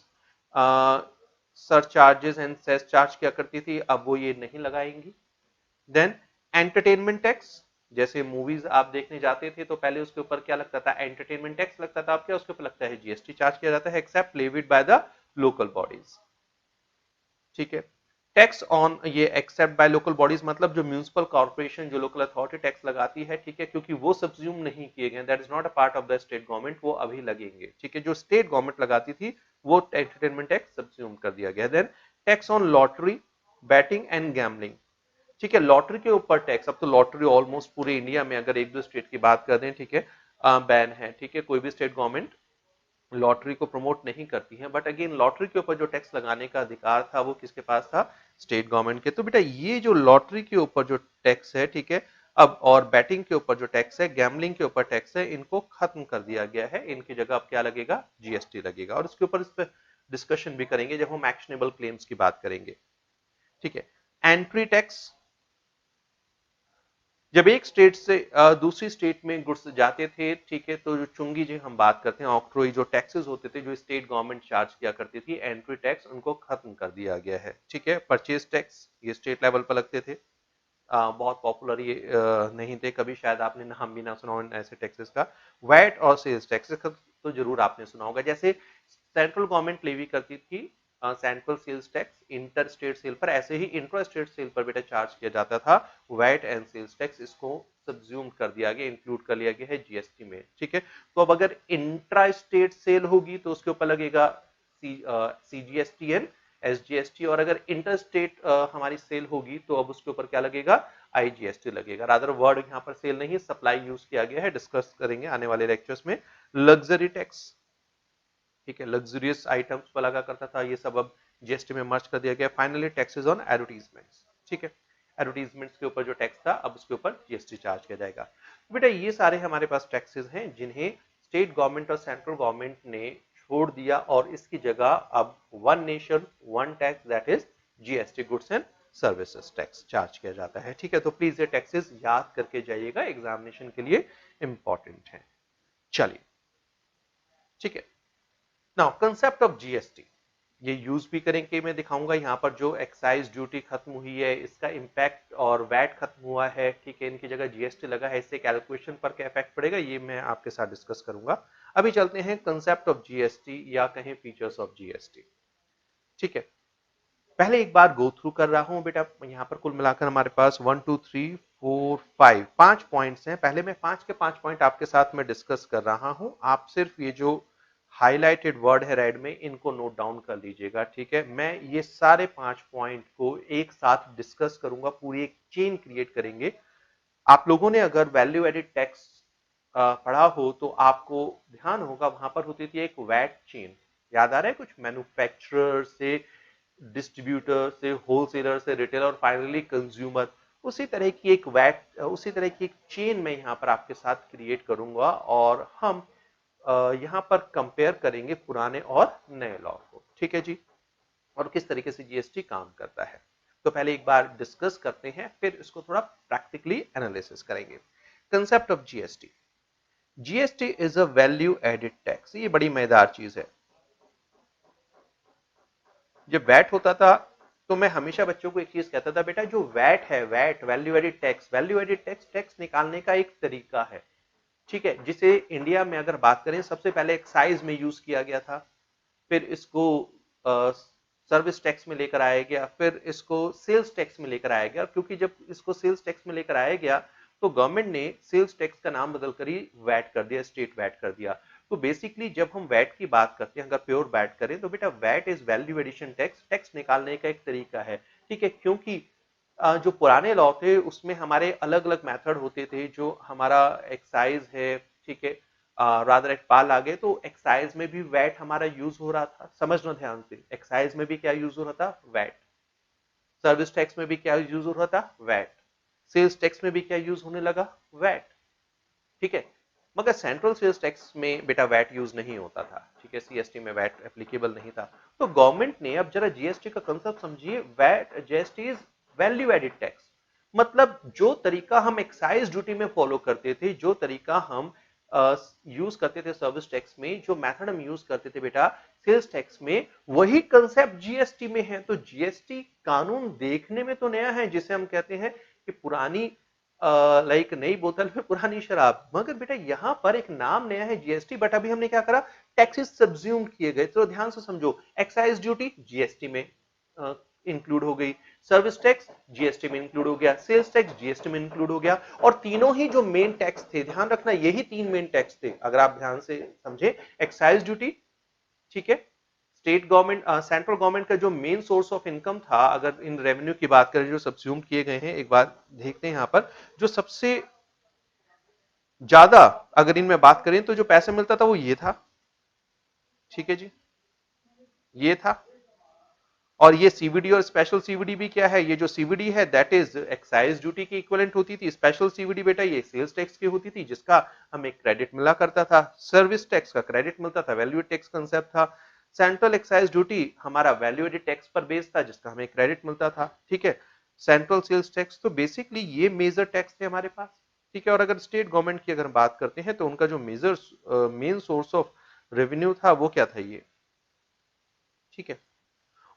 सरचार्जेस एंड सेस चार्ज किया करती थी, अब वो ये नहीं लगाएंगी। देन एंटरटेनमेंट टैक्स, जैसे मूवीज आप देखने जाते थे तो पहले उसके ऊपर क्या लगता था, एंटरटेनमेंट टैक्स लगता था, अब क्या उसके ऊपर लगता है, जीएसटी चार्ज किया जाता है, except levied by the local bodies. ठीक है, टैक्स ऑन ये एक्सेप्ट बाय लोकल बॉडीज मतलब जो म्यूनिसिपल कॉर्पोरेशन, जो लोकल अथॉरिटी टैक्स लगाती है, ठीक है, क्योंकि वो सब्ज्यूम नहीं किए गए, that is not a part of the state government, वो अभी लगेंगे। ठीक है, जो स्टेट गवर्नमेंट लगाती थी वो एंटरटेनमेंट टैक्स सब्ज्यूम कर दिया गया। Then tax on lottery, betting and gambling. ठीक है, लॉटरी के ऊपर टैक्स, अब तो लॉटरी ऑलमोस्ट पूरे इंडिया में अगर एक दो स्टेट की बात कर दें, ठीक है, बैन है। ठीक है, कोई भी स्टेट गवर्नमेंट लॉटरी को प्रमोट नहीं करती है, बट अगेन लॉटरी के ऊपर जो टैक्स लगाने का अधिकार था वो किसके पास था, स्टेट गवर्नमेंट के। तो बेटा ये जो लॉटरी के ऊपर जो टैक्स है, ठीक है, अब और बैटिंग के ऊपर जो टैक्स है, गैम्बलिंग के ऊपर टैक्स है, इनको खत्म कर दिया गया है, इनकी जगह अब क्या लगेगा, जीएसटी लगेगा। और इसके ऊपर इस पर डिस्कशन भी करेंगे जब हम एक्शनेबल क्लेम्स की बात करेंगे। ठीक है, एंट्री टैक्स, जब एक स्टेट से दूसरी स्टेट में गुड्स जाते थे, ठीक है, तो जो चुंगी जी हम बात करते हैं, ऑक्ट्रोई जो टैक्सेस होते थे जो स्टेट गवर्नमेंट चार्ज किया करती थी, एंट्री टैक्स उनको खत्म कर दिया गया है। ठीक है, परचेज टैक्स ये स्टेट लेवल पर लगते थे, बहुत पॉपुलर ये नहीं थे, कभी शायद आपने नाम भी ना सुना हो ऐसे टैक्सेस का। वैट और सेल्स टैक्सेस का तो जरूर आपने सुना होगा, जैसे सेंट्रल गवर्नमेंट लेवी करती थी central sales tax inter state sale पर, ऐसे ही इंट्रा स्टेट सेल पर बेटा चार्ज किया जाता था वैट एंड सेल्स टैक्स, इसको सब्ज्यूम कर दिया गया, इंक्लूड कर लिया गया है जीएसटी में। ठीक है, तो अब अगर इंट्रा स्टेट सेल होगी तो उसके ऊपर लगेगा सीजीएसटी एंड एसजीएसटी, और अगर इंटर स्टेट हमारी सेल होगी तो अब उसके ऊपर क्या लगेगा, आईजीएसटी लगेगा। रादर वर्ड यहाँ पर सेल नहीं, सप्लाई यूज किया गया है, डिस्कस करेंगे आने वाले लेक्चर्स में। लग्जरी टैक्स, ठीक है, लग्जरियस आइटम्स पर लगा करता था, ये सब अब जीएसटी में मर्ज कर दिया गया। फाइनली टैक्सेस ऑन एडवर्टीजमेंट्स, ठीक है, एडवर्टीजमेंट्स के ऊपर जो टैक्स था अब उसके ऊपर जीएसटी चार्ज किया जाएगा। तो बेटा ये सारे हमारे पास टैक्सेस हैं जिन्हें स्टेट गवर्नमेंट और सेंट्रल गवर्नमेंट ने छोड़ दिया, और इसकी जगह अब one nation one tax, that is GST, goods and services tax charge किया जाता है। ठीक है, तो प्लीज ये टैक्सेस याद करके जाइएगा, एग्जामिनेशन के लिए इंपॉर्टेंट है। चलिए, ठीक है, नाउ कंसेप्ट ऑफ जीएसटी, ये यूज भी करेंगे, मैं दिखाऊंगा यहाँ पर जो एक्साइज ड्यूटी खत्म हुई है इसका इम्पैक्ट, और वैट खत्म हुआ है, ठीक है, इनकी जगह जीएसटी लगा है, इससे कैलकुलेशन पर क्या इफेक्ट पड़ेगा ये मैं आपके साथ डिस्कस करूंगा। अभी चलते हैं कंसेप्ट ऑफ जीएसटी या कहें फीचर्स ऑफ जीएसटी। ठीक है, पहले एक बार गो थ्रू कर रहा हूं बेटा, यहाँ पर कुल मिलाकर हमारे पास 1 2 3 4 5 5 पॉइंट्स हैं। पहले मैं 5 के 5 पॉइंट आपके साथ में डिस्कस कर रहा हूं, आप सिर्फ ये जो हाईलाइटेड वर्ड है रेड में इनको नोट डाउन कर लीजिएगा। ठीक है, मैं ये सारे 5 पॉइंट को एक साथ डिस्कस करूंगा, पूरी एक चेन क्रिएट करेंगे। आप लोगों ने अगर वैल्यू एडिड टैक्स पढ़ा हो तो आपको ध्यान होगा वहां पर होती थी एक वैट चेन, याद आ रहा है कुछ, मैन्युफैक्चरर से डिस्ट्रीब्यूटर से होलसेलर से रिटेलर और फाइनली कंज्यूमर, उसी तरह की एक वैट, उसी तरह की एक चेन मैं यहाँ पर आपके साथ क्रिएट करूंगा, और हम यहाँ पर कंपेयर करेंगे पुराने और नए लॉ को। ठीक है जी, और किस तरीके से जीएसटी काम करता है। तो पहले एक बार डिस्कस करते हैं, फिर इसको थोड़ा प्रैक्टिकली एनालिसिस करेंगे। Concept of GST. GST is a value added tax. ये बड़ी मजेदार चीज है। जब वैट होता था तो मैं हमेशा बच्चों को एक चीज कहता था, बेटा जो वैट है, VAT value added tax, value added tax tax निकालने का एक तरीका है, ठीक है, जिसे इंडिया में अगर बात करें सबसे पहले एक्साइज में यूज किया गया था, फिर इसको सर्विस टैक्स में लेकर आया गया, फिर इसको सेल्स टैक्स में लेकर आया गया, क्योंकि जब इसको सेल्स टैक्स में लेकर आया गया तो गवर्नमेंट ने सेल्स टैक्स का नाम बदलकर ही वैट कर दिया, स्टेट वैट कर दिया। तो बेसिकली जब हम वैट की बात करते हैं, अगर प्योर वैट करें तो बेटा VAT is value addition tax, tax निकालने का एक तरीका है, ठीक है, क्योंकि जो पुराने लॉ थे उसमें हमारे अलग अलग मेथड होते थे, जो हमारा एक्साइज है, ठीक है, रादर एट पाल आ गए तो एक्साइज में भी वैट हमारा यूज हो रहा था। समझना ध्यान से, एक्साइज में भी क्या यूज हो रहा था, वैट। सर्विस टैक्स में भी क्या यूज हो रहा था, वैट। सेल्स टैक्स में भी क्या यूज होने लगा, वैट, ठीक है। मगर सेंट्रल सेल्स टैक्स में बेटा वैट यूज नहीं होता था, ठीक है, सीएसटी में वैट एप्लीकेबल नहीं था। तो गवर्नमेंट ने, अब जरा जीएसटी का कंसेप्ट समझिए, VAT, GST is value added tax, मतलब जो तरीका हम एक्साइज ड्यूटी में फॉलो करते थे, जो तरीका हम यूज करते थे सर्विस टैक्स में, जो मेथड हम यूज करते थे बेटा सेल्स टैक्स में, वही कंसेप्ट जीएसटी में है। तो जीएसटी कानून देखने में तो नया है, जिसे हम कहते हैं कि पुरानी लाइक नई बोतल में पुरानी शराब, मगर बेटा यहां पर एक नाम नया है जीएसटी, बट अभी हमने क्या करा, टैक्सेस सब्ज्यूम किए गए। तो ध्यान से समझो, एक्साइज ड्यूटी जीएसटी में इंक्लूड हो गई, सर्विस टैक्स जीएसटी में इंक्लूड हो गया, सेल्स टैक्स जीएसटी में इंक्लूड हो गया, और तीनों ही जो मेन टैक्स थे, ध्यान रखना यही तीन मेन टैक्स थे, अगर आप ध्यान से समझे, एक्साइज ड्यूटी, ठीक है, स्टेट गवर्नमेंट, सेंट्रल गवर्नमेंट का जो मेन सोर्स ऑफ इनकम था, अगर इन रेवेन्यू की बात करें जो सब्ज्यूम किए गए हैं, एक बार देखते हैं यहां पर, जो सबसे ज्यादा अगर इनमें बात करें तो जो पैसे मिलता था वो ये था, ठीक है जी, ये था। और ये सीवीडी और स्पेशल सीवीडी भी क्या है, ये जो सीवीडी है दैट इज एक्साइज ड्यूटी की इक्विवेलेंट होती थी, स्पेशल सीवीडी बेटा ये सेल्स टैक्स की होती थी, जिसका हमें क्रेडिट मिला करता था, सर्विस टैक्स का क्रेडिट मिलता था, वैल्यू टैक्स कंसेप्ट था, सेंट्रल एक्साइज ड्यूटी हमारा वैल्यू एडेड टैक्स पर बेस था, जिसका हमें क्रेडिट मिलता था, ठीक है, सेंट्रल सेल्स टैक्स। तो बेसिकली ये मेजर टैक्स थे हमारे पास, ठीक है। और अगर स्टेट गवर्नमेंट की अगर बात करते हैं तो उनका जो major main source of revenue था वो क्या था, ये, ठीक है।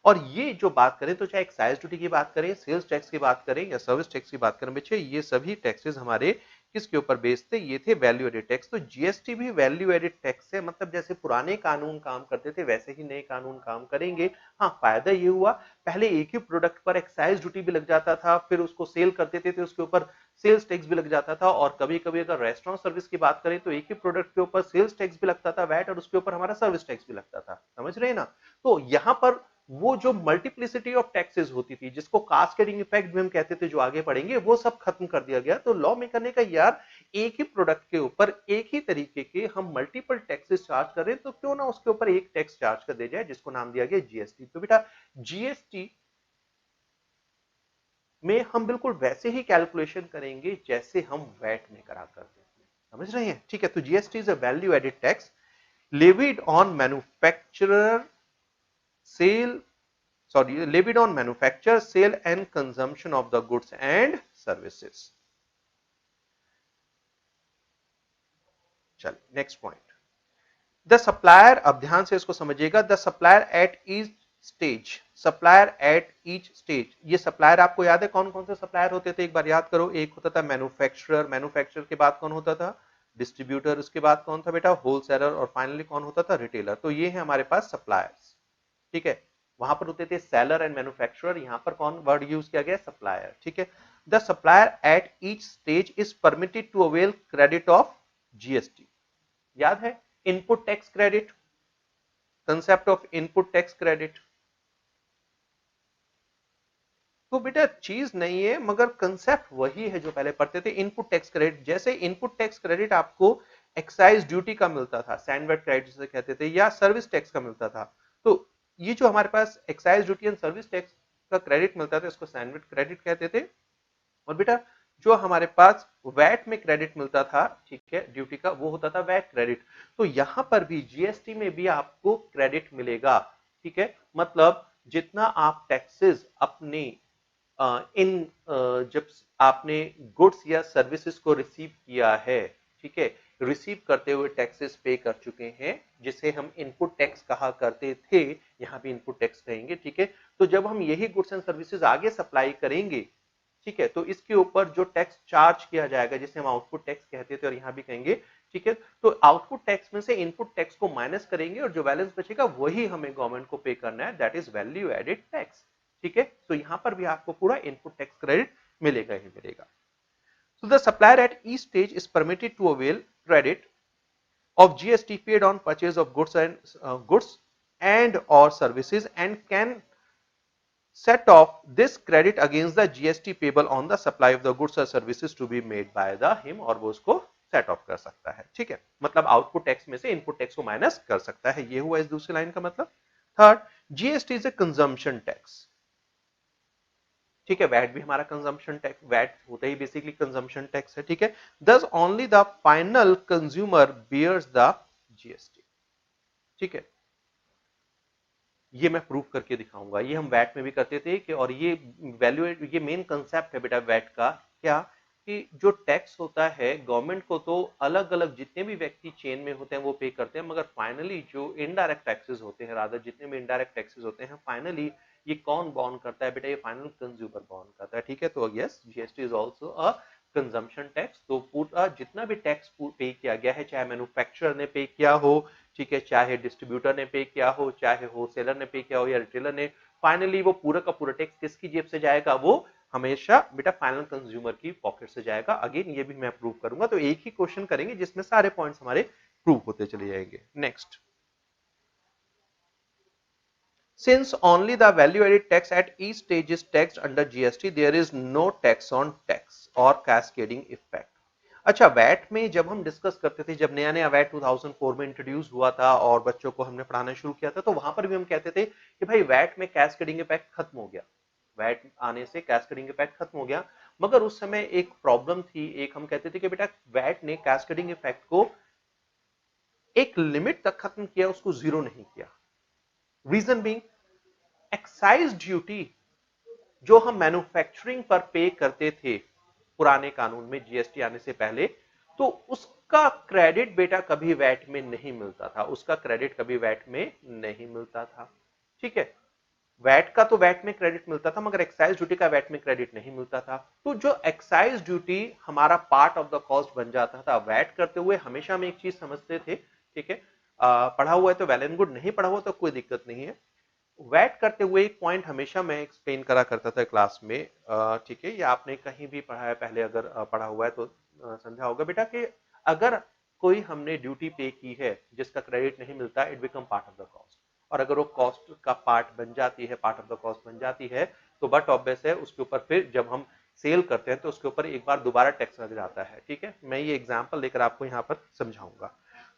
और ये जो बात करें तो चाहे एक्साइज ड्यूटी की बात करें, सेल्स टैक्स की बात करें या सर्विस टैक्स की बात करें, बच्चे ये सभी टैक्सेस हमारे किसके ऊपर बेस्ड थे, ये थे वैल्यू एडेड टैक्स। तो जीएसटी भी वैल्यू एडेड टैक्स है, मतलब जैसे पुराने कानून काम करते थे वैसे ही नए कानून काम करेंगे। हाँ, फायदा ये हुआ, पहले एक ही प्रोडक्ट पर एक्साइज ड्यूटी भी लग जाता था, फिर उसको सेल करते थे तो उसके ऊपर सेल्स टैक्स भी लग जाता था, और कभी कभी अगर रेस्टोरेंट सर्विस की बात करें तो एक ही प्रोडक्ट के ऊपर सेल्स टैक्स भी लगता था, वैट, और उसके ऊपर हमारा सर्विस टैक्स भी लगता था। समझ रहे हैं ना। तो यहां पर वो जो मल्टीप्लिसिटी ऑफ टैक्सेस होती थी, जिसको कास्केडिंग इफेक्ट भी हम कहते थे, जो आगे पढ़ेंगे, वो सब खत्म कर दिया गया। तो लॉ मेकर ने कहा यार, एक ही प्रोडक्ट के ऊपर एक ही तरीके के हम मल्टीपल टैक्सेस चार्ज कर रहे हैं, तो क्यों ना उसके ऊपर एक टैक्स चार्ज कर दिया जाए, जिसको नाम दिया गया जीएसटी। तो बेटा जीएसटी में हम बिल्कुल वैसे ही कैलकुलेशन करेंगे जैसे हम वैट में करा करते थे। समझ रहे हैं, ठीक है। तो GST is a value added tax levied on manufacturer sale levied on manufacture, sale and consumption of the goods and services. चलिए नेक्स्ट पॉइंट, द सप्लायर। अब ध्यान से इसको समझिएगा, the supplier at each stage, supplier at each stage. ये supplier आपको याद है कौन कौन से सप्लायर होते थे, एक बार याद करो। एक होता था मैन्युफैक्चरर, मैन्युफैक्चरर के बाद कौन होता था, डिस्ट्रीब्यूटर, उसके बाद कौन था बेटा, होलसेलर, और फाइनली कौन होता था, रिटेलर। तो ये है हमारे पास सप्लायर्स, ठीक है। वहां पर होते थे सेलर एंड मैन्युफैक्चरर, यहां पर कौन वर्ड यूज किया गया, सप्लायर, ठीक है। The supplier at each stage is permitted to avail credit of GST. याद है input tax credit, concept of input tax credit. तो बेटा चीज नहीं है, मगर कंसेप्ट वही है जो पहले पढ़ते थे, इनपुट टैक्स क्रेडिट। जैसे इनपुट टैक्स क्रेडिट आपको एक्साइज ड्यूटी का मिलता था, सैंडवेट क्रेडिट जिसे कहते थे, या सर्विस टैक्स का मिलता था। तो ये जो हमारे पास excise duty and service tax का क्रेडिट मिलता था, इसको सैंडविच क्रेडिट कहते थे। और बेटा जो हमारे पास वैट में क्रेडिट मिलता था, ठीक है, ड्यूटी का, वो होता था वैट क्रेडिट। तो यहां पर भी जीएसटी में भी आपको क्रेडिट मिलेगा, ठीक है। मतलब जितना आप टैक्सेस अपने जब आपने गुड्स या सर्विसेज को रिसीव किया है, ठीक है, रिसीव करते हुए टैक्सेस पे कर चुके हैं, जिसे हम इनपुट टैक्स कहा करते थे, यहाँ भी इनपुट टैक्स कहेंगे, ठीक है। तो जब हम यही गुड्स एंड सर्विसेज आगे सप्लाई करेंगे, ठीक है, तो इसके ऊपर जो टैक्स चार्ज किया जाएगा, जिसे हम आउटपुट टैक्स कहते थे और यहाँ भी कहेंगे, ठीक है, तो आउटपुट टैक्स में से इनपुट टैक्स को माइनस करेंगे और जो बैलेंस बचेगा वही हमें गवर्नमेंट को पे करना है, that is value added tax, ठीक है। तो यहां पर भी आपको पूरा इनपुट टैक्स क्रेडिट मिलेगा ही मिलेगा। So the supplier at each stage is permitted to avail credit of GST paid on purchase of goods and or services and can set off this credit against the GST payable on the supply of the goods or services to be made by the him, और वो उसको set of कर सकता है, ठीक है। मतलब output tax में से इनपुट टैक्स को माइनस कर सकता है, ये हुआ इस दूसरी लाइन का मतलब। Third, GST is a consumption tax, ठीक है। वैट भी हमारा कंजम्पशन टैक्स, वैट होता ही बेसिकली कंजम्पशन टैक्स है, ठीक है। Thus only the final consumer bears the GST, ठीक है। ये मैं प्रूफ करके दिखाऊंगा, ये हम वैट में भी करते थे कि, और ये वैल्यू, ये मेन कंसेप्ट है बेटा वैट का, क्या कि जो टैक्स होता है गवर्नमेंट को तो अलग अलग जितने भी व्यक्ति चेन में होते हैं वो पे करते हैं, मगर फाइनली जो इनडायरेक्ट टैक्सेस होते हैं, रादर जितने भी इनडायरेक्ट टैक्सेस होते हैं, फाइनली ये कौन बॉर्न करता है बेटा, ये फाइनल कंज्यूमर बॉर्न करता है, ठीक है। तो yes, GST is also a consumption tax. तो पूरा जितना भी टैक्स पे किया गया है, चाहे मैन्युफैक्चरर ने पे किया हो, ठीक है, चाहे डिस्ट्रीब्यूटर ने पे किया हो, चाहे होलसेलर ने पे किया हो या रिटेलर ने, फाइनली वो पूरा का पूरा टैक्स किसकी जेब से जाएगा, वो हमेशा बेटा फाइनल कंज्यूमर की पॉकेट से जाएगा। अगेन ये भी मैं प्रूव करूंगा, तो एक ही क्वेश्चन करेंगे जिसमें सारे पॉइंट्स हमारे प्रूव होते चले जाएंगे। Next, since only the value added tax at each stage is taxed under GST, there is no tax on tax or cascading effect। अच्छा, वैट में जब हम डिस्कस करते थे, जब नया नया वैट 2004 में इंट्रोड्यूस हुआ था और बच्चों को हमने पढ़ाना शुरू किया था, तो वहां पर भी हम कहते थे कि भाई वैट में कैस्केडिंग इफेक्ट खत्म हो गया, वैट आने से कैस्केडिंग इफेक्ट खत्म हो गया। मगर उस समय एक प्रॉब्लम थी, एक हम कहते थे कि बेटा वैट ने कैस्केडिंग इफेक्ट को एक लिमिट तक खत्म किया, उसको जीरो नहीं किया। रीजन बीइंग, एक्साइज ड्यूटी जो हम मैन्युफैक्चरिंग पर पे करते थे पुराने कानून में, जीएसटी आने से पहले, तो उसका क्रेडिट बेटा कभी वैट में नहीं मिलता था, उसका क्रेडिट कभी वैट में नहीं मिलता था, ठीक है। वैट का तो वैट में क्रेडिट मिलता था, मगर एक्साइज ड्यूटी का वैट में क्रेडिट नहीं मिलता था। तो जो एक्साइज ड्यूटी हमारा पार्ट ऑफ द कॉस्ट बन जाता था, वैट करते हुए हमेशा हम एक चीज समझते थे, ठीक है, पढ़ा हुआ है तो वेल एंड गुड, नहीं पढ़ा हुआ तो कोई दिक्कत नहीं है। वैट करते हुए एक पॉइंट हमेशा मैं एक्सप्लेन करा करता था क्लास में, ठीक है, या आपने कहीं भी पढ़ा है पहले, अगर पढ़ा हुआ है तो समझा होगा बेटा कि अगर कोई हमने ड्यूटी पे की है जिसका क्रेडिट नहीं मिलता, it become part of the cost, और अगर वो कॉस्ट का पार्ट बन जाती है, पार्ट ऑफ द कॉस्ट बन जाती है, तो बट ऑब्वियस है उसके ऊपर फिर जब हम सेल करते हैं तो उसके ऊपर एक बार दोबारा टैक्स लग जाता है, ठीक है। मैं ये एग्जांपल लेकर आपको यहाँ पर समझाऊंगा।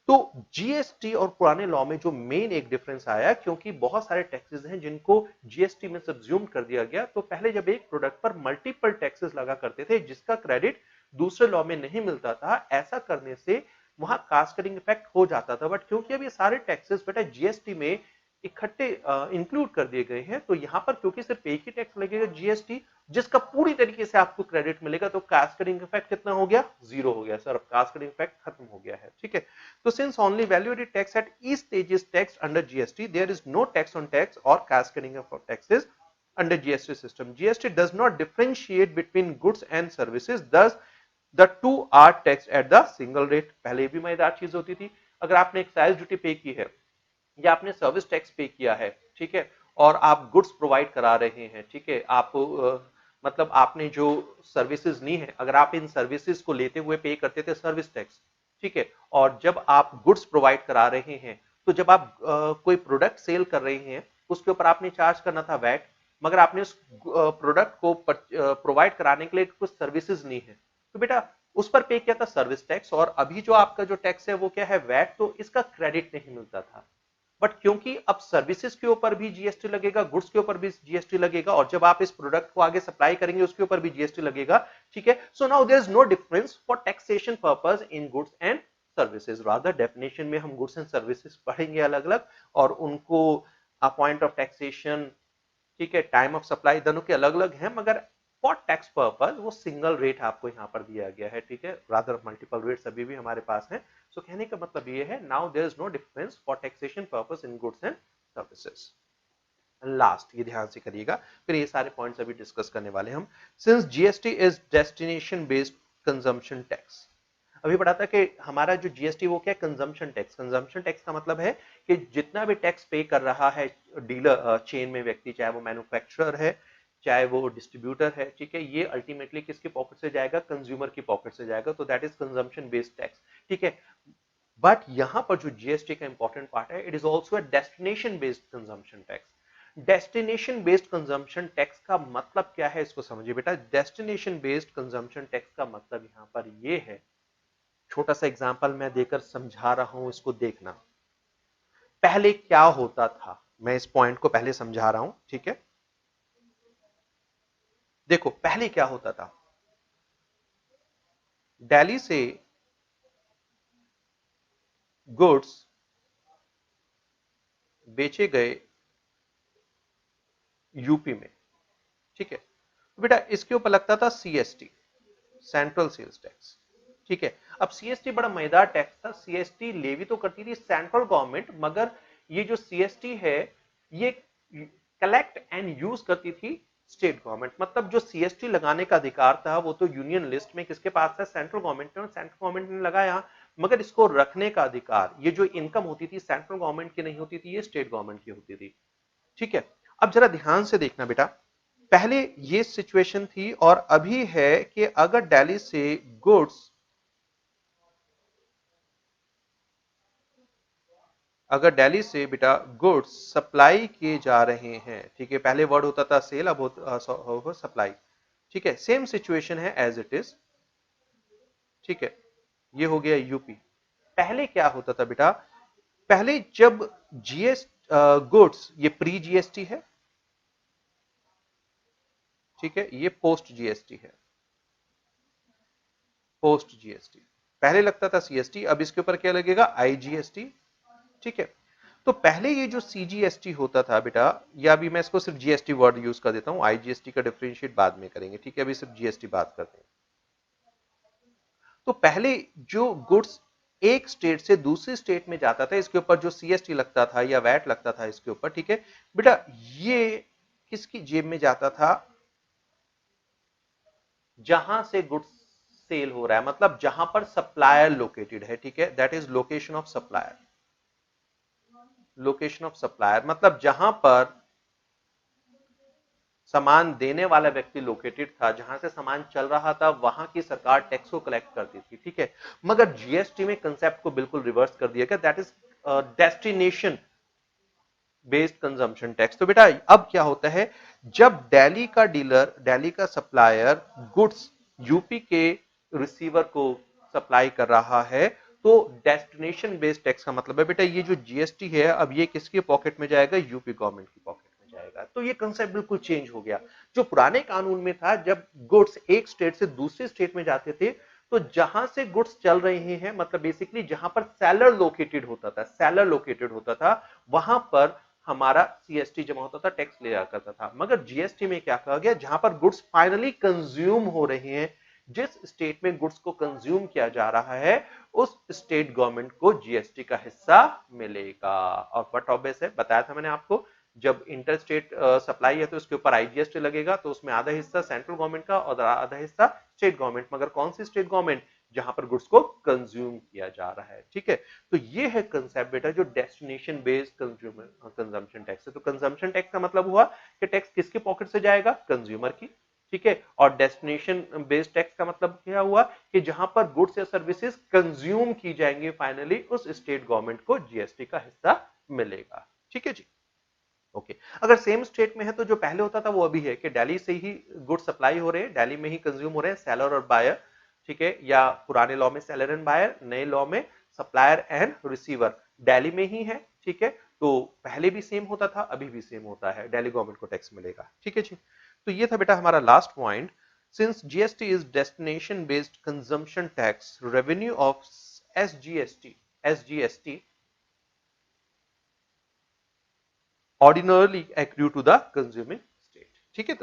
तो जीएसटी और पुराने लॉ में जो मेन एक डिफरेंस आया, क्योंकि बहुत सारे टैक्सेस हैं जिनको जीएसटी में सब्ज्यूम कर दिया गया, तो पहले जब एक प्रोडक्ट पर मल्टीपल टैक्सेस लगा करते थे जिसका क्रेडिट दूसरे लॉ में नहीं मिलता था, ऐसा करने से वहां कास्केडिंग इफेक्ट हो जाता था। बट क्योंकि अब ये सारे टैक्सेस बेटा जीएसटी में इकट्ठे इंक्लूड कर दिए गए हैं, तो यहां पर क्योंकि सिर्फ एक ही टैक्स लगेगा जीएसटी, जिसका पूरी तरीके से आपको क्रेडिट मिलेगा, तो कास्केडिंग इफेक्ट कितना हो गया, जीरो हो गया सर, अब कास्केडिंग इफेक्ट खत्म हो गया है, ठीक है। तो since only value added tax at each stage is taxed under GST, there is no tax on tax or cascading of taxes under GST system। GST does not differentiate between goods and services, thus the two are taxed at the single rate। पहले भी मजेदार चीज होती थी, अगर आपने excise duty पे की है या आपने सर्विस टैक्स पे किया है, ठीक है, और आप गुड्स प्रोवाइड करा रहे हैं, ठीक है, आप मतलब आपने जो सर्विसेज ली है, अगर आप इन सर्विसेज को लेते हुए पे करते थे सर्विस टैक्स, ठीक है, और जब आप गुड्स प्रोवाइड करा रहे हैं, तो जब आप कोई प्रोडक्ट सेल कर रहे हैं उसके ऊपर आपने चार्ज करना था वैट, मगर आपने उस प्रोडक्ट को प्रोवाइड कराने के लिए कुछ सर्विसेज ली है, तो बेटा उस पर पे किया था सर्विस टैक्स, और अभी जो आपका जो टैक्स है वो क्या है, वैट, तो इसका क्रेडिट नहीं मिलता था। बट क्योंकि अब सर्विसेज के ऊपर भी जीएसटी लगेगा, गुड्स के ऊपर भी जीएसटी लगेगा, और जब आप इस प्रोडक्ट को आगे सप्लाई करेंगे उसके ऊपर भी जीएसटी लगेगा, ठीक है। So now there is no difference for taxation purpose in goods and services, rather definition में हम गुड्स एंड सर्विसेज पढ़ेंगे अलग अलग, और उनको पॉइंट ऑफ टैक्सेशन ठीक है, टाइम ऑफ सप्लाई दोनों के अलग अलग हैं, मगर फॉर टैक्स पर्पज वो सिंगल रेट आपको यहाँ पर दिया गया है। ठीक है, रादर मल्टीपल रेट्स अभी भी हमारे पास हैं। सो कहने का मतलब ये है, now there is no difference for taxation purpose in goods and services. Last, ये ध्यान से करिएगा, फिर ये सारे पॉइंट्स अभी डिस्कस करने वाले हम। Since GST is destination based consumption tax, अभी पढ़ा था कि हमारा जो जीएसटी वो क्या है, कंजम्पशन टैक्स। कंजम्पशन टैक्स का मतलब है कि जितना भी टैक्स पे कर रहा है डीलर चेन में व्यक्ति, चाहे वो मैन्युफैक्चरर है चाहे वो डिस्ट्रीब्यूटर है, ठीक है, ये अल्टीमेटली किसके पॉकेट से जाएगा, कंज्यूमर की पॉकेट से जाएगा। तो that is consumption based tax. ठीक है, बट यहां पर जो जीएसटी का इंपॉर्टेंट पार्ट है, it is also a destination based consumption tax. Destination based consumption tax का मतलब क्या है, इसको समझिए बेटा। डेस्टिनेशन बेस्ड कंजम्पशन टैक्स का मतलब यहां पर यह है, छोटा सा एग्जांपल मैं देकर समझा रहा हूं, इसको देखना। पहले क्या होता था, मैं इस पॉइंट को पहले समझा रहा हूं, ठीक है। देखो पहले क्या होता था, दिल्ली से गुड्स बेचे गए यूपी में, ठीक है, तो बेटा इसके ऊपर लगता था सीएसटी, सेंट्रल सेल्स टैक्स। ठीक है, अब सीएसटी बड़ा मजेदार टैक्स था। सीएसटी लेवी तो करती थी सेंट्रल गवर्नमेंट, मगर ये जो सीएसटी है ये कलेक्ट एंड यूज करती थी स्टेट गवर्नमेंट। मतलब जो सीएसटी लगाने का अधिकार था वो तो यूनियन लिस्ट में किसके पास था, सेंट्रल गवर्नमेंट ने, और सेंट्रल गवर्नमेंट ने लगाया, मगर इसको रखने का अधिकार, ये जो इनकम होती थी सेंट्रल गवर्नमेंट की नहीं होती थी, ये स्टेट गवर्नमेंट की होती थी। ठीक है, अब जरा ध्यान से देखना बेटा, पहले ये सिचुएशन थी और अभी है कि अगर दिल्ली से गुड्स, अगर दिल्ली से बेटा गुड्स सप्लाई किए जा रहे हैं, ठीक है, पहले वर्ड होता था सेल, अब होता सप्लाई। ठीक है, सेम सिचुएशन है एज इट इज। ठीक है, ये हो गया यूपी। पहले क्या होता था बेटा, पहले जब जीएस गुड्स, ये प्री जीएसटी है, ठीक है, ये पोस्ट जीएसटी है, पोस्ट जीएसटी। पहले लगता था सीएसटी, अब इसके ऊपर क्या लगेगा, आईजीएसटी। ठीक है, तो पहले ये जो सीजीएसटी होता था बेटा, या अभी मैं इसको सिर्फ जीएसटी वर्ड यूज कर देता हूं, आईजीएसटी का डिफरेंशिएट बाद में करेंगे। ठीक है, अभी सिर्फ जीएसटी बात करते हैं। तो पहले जो गुड्स एक स्टेट से दूसरे स्टेट में जाता था, इसके ऊपर जो सीएसटी लगता था या वैट लगता था इसके ऊपर, ठीक है बेटा, ये किसकी जेब में जाता था, जहां से गुड्स सेल हो रहा है, मतलब जहां पर सप्लायर लोकेटेड है। ठीक है, that is location of supplier. Location of supplier मतलब जहां पर सामान देने वाला व्यक्ति लोकेटेड था, जहां से सामान चल रहा था, वहां की सरकार टैक्स को कलेक्ट करती थी। ठीक है, मगर जीएसटी में कंसेप्ट को बिल्कुल रिवर्स कर दिया गया, that is destination based consumption tax. तो बेटा अब क्या होता है, जब दिल्ली का डीलर, दिल्ली का सप्लायर गुड्स यूपी के रिसीवर को सप्लाई कर रहा है, तो डेस्टिनेशन बेस्ड टैक्स का मतलब है बेटा, ये जो जीएसटी है अब ये किसके पॉकेट में जाएगा, यूपी गवर्नमेंट की पॉकेट में जाएगा। तो ये कंसेप्ट बिल्कुल चेंज हो गया। जो पुराने कानून में था, जब गुड्स एक स्टेट से दूसरे स्टेट में जाते थे, तो जहां से गुड्स चल रहे हैं, मतलब बेसिकली जहां पर सेलर लोकेटेड होता था, सेलर लोकेटेड होता था, वहां पर हमारा सीएसटी जमा होता था, टैक्स लिया करता था। मगर जीएसटी में क्या कहा गया, जहां पर गुड्स फाइनली कंज्यूम हो रहे हैं, जिस स्टेट में गुड्स को कंज्यूम किया जा रहा है, उस स्टेट गवर्नमेंट को जीएसटी का हिस्सा मिलेगा। और बट ऑब्वियस है, बताया था मैंने आपको, जब इंटर स्टेट सप्लाई है तो उसके ऊपर आईजीएसटी लगेगा, तो उसमें आधा हिस्सा सेंट्रल गवर्नमेंट का और आधा हिस्सा स्टेट गवर्नमेंट। मगर कौन सी स्टेट गवर्नमेंट, जहां पर गुड्स को कंज्यूम किया जा रहा है। ठीक है, तो ये है कंसेप्ट बेटा, जो destination based consumer consumption tax है। तो कंजम्पशन टैक्स का मतलब हुआ कि टैक्स किसके पॉकेट से जाएगा, कंज्यूमर की। ठीक है, और डेस्टिनेशन बेस्ड टैक्स का मतलब क्या हुआ कि जहां पर गुड्स या सर्विसेज कंज्यूम की जाएंगे, फाइनली उस स्टेट गवर्नमेंट को जीएसटी का हिस्सा मिलेगा। ठीक है जी, ओके। अगर सेम स्टेट में है तो जो पहले होता था वो अभी है कि दिल्ली से ही गुड सप्लाई हो रहे हैं, दिल्ली में ही कंज्यूम हो रहे हैं, सेलर और बायर। ठीक है, या पुराने लॉ में सेलर एंड बायर, नए लॉ में सप्लायर एंड रिसीवर दिल्ली में ही है। ठीक है, तो पहले भी सेम होता था, अभी भी सेम होता है, दिल्ली गवर्नमेंट को टैक्स मिलेगा। ठीक है जी, तो ये था बेटा हमारा last point. Since GST is destination based consumption tax, revenue of SGST ordinarily accrue to the consuming ठीक है।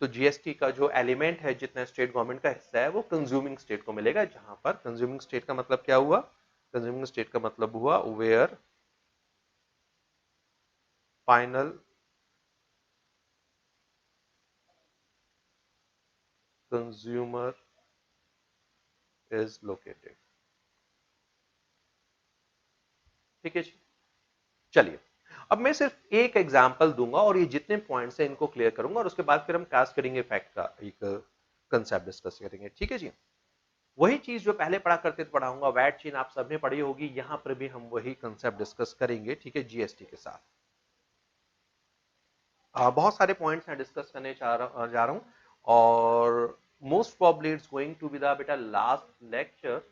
तो जीएसटी का जो एलिमेंट है, जितना स्टेट गवर्नमेंट का हिस्सा है, वो कंज्यूमिंग स्टेट को मिलेगा, जहां पर कंज्यूमिंग स्टेट का मतलब क्या हुआ? कंज्यूमिंग स्टेट का मतलब हुआ where final consumer is located. ठीक है जी। चलिए, अब मैं सिर्फ एक एग्जांपल दूंगा और ये जितने पॉइंट्स हैं इनको क्लियर करूंगा, और उसके बाद फिर हम कास्केडिंग इफेक्ट का एक कंसेप्ट डिस्कस करेंगे। ठीक है जी। वही चीज जो पहले पढ़ा करते थे पढ़ाऊंगा, वैट चेन आप सबने पढ़ी होगी, यहां पर भी हम वही कंसेप्ट डिस्कस करेंगे। ठीक है, जीएसटी के साथ बहुत सारे पॉइंट्स हैं डिस्कस करने जा रहा हूं, और most probably it's going to be the बेटा लास्ट लेक्चर,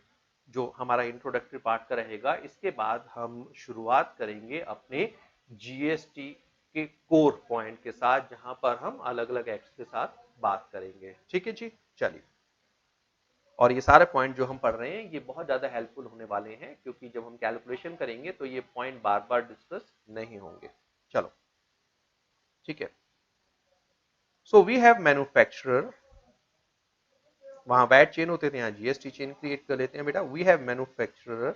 जो हमारा इंट्रोडक्टरी पार्ट का रहेगा। इसके बाद हम शुरुआत करेंगे अपने जीएसटी के कोर पॉइंट के साथ, जहां पर हम अलग अलग एक्ट्स के साथ बात करेंगे। ठीक है जी। चलिए, और ये सारे पॉइंट जो हम पढ़ रहे हैं ये बहुत ज्यादा हेल्पफुल होने वाले हैं, क्योंकि जब हम कैलकुलेशन करेंगे तो ये पॉइंट बार बार डिस्कस नहीं होंगे। चलो, ठीक है। सो वी हैव मैन्युफैक्चरर, वहां वैट चेन होते थे, यहाँ जीएसटी चेन क्रिएट कर लेते हैं बेटा। वी हैव मैन्युफैक्चरर,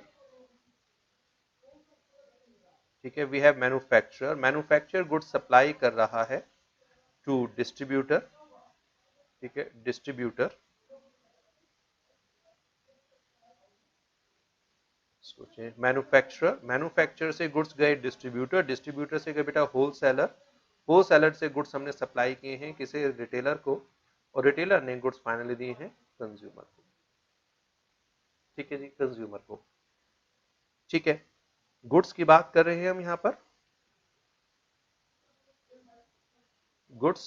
ठीक है। We have manufacturer, manufacturer goods supply कर रहा है टू डिस्ट्रीब्यूटर, ठीक है, डिस्ट्रीब्यूटर। सोचें, मैन्युफैक्चरर, मैन्युफैक्चरर से गुड्स गए डिस्ट्रीब्यूटर, डिस्ट्रीब्यूटर से गए बेटा होलसेलर, होलसेलर से गुड्स हमने सप्लाई किए हैं किसे? रिटेलर को, और रिटेलर ने गुड्स फाइनली दिए हैं कंज्यूमर को। ठीक है जी, कंज्यूमर को। ठीक है, गुड्स की बात कर रहे हैं हम यहां पर, गुड्स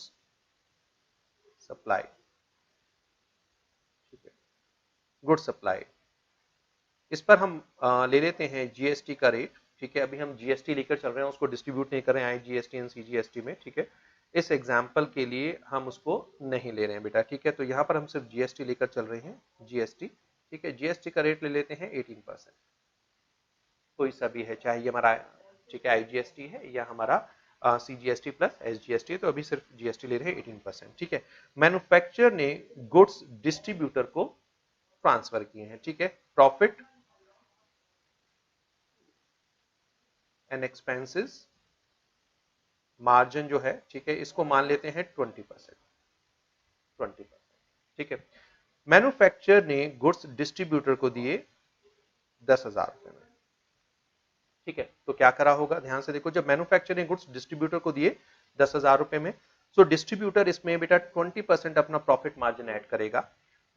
सप्लाई, ठीक है, गुड्स सप्लाई। इस पर हम ले लेते हैं जीएसटी का रेट। ठीक है, अभी हम जीएसटी लेकर चल रहे हैं, उसको डिस्ट्रीब्यूट नहीं कर रहे हैं आईजीएसटी एंड सीजीएसटी में। ठीक है, इस एग्जाम्पल के लिए हम उसको नहीं ले रहे हैं बेटा। ठीक है, तो यहाँ पर हम सिर्फ जीएसटी लेकर चल रहे हैं, जीएसटी। ठीक है, जीएसटी का रेट ले लेते हैं 18%, कोई सा भी है, चाहे ये हमारा, ठीक है, आईजीएसटी है या हमारा सीजीएसटी प्लस एसजीएसटी, तो अभी सिर्फ जीएसटी ले रहे हैं 18%। ठीक है, मैन्युफैक्चरर ने गुड्स डिस्ट्रीब्यूटर को ट्रांसफर किए हैं। ठीक है, प्रॉफिट एंड एक्सपेंसेस मार्जिन जो है, ठीक है, इसको मान लेते हैं 20%, 20%। ठीक है, मैन्युफैक्चरर ने गुड्स डिस्ट्रीब्यूटर को दिए 10,000 रुपए में। ठीक है, तो क्या करा होगा, ध्यान से देखो, जब मैन्युफैक्चरर ने गुड्स डिस्ट्रीब्यूटर को दिए 10,000 रुपए में, सो डिस्ट्रीब्यूटर इसमें बेटा 20% अपना प्रॉफिट मार्जिन ऐड करेगा।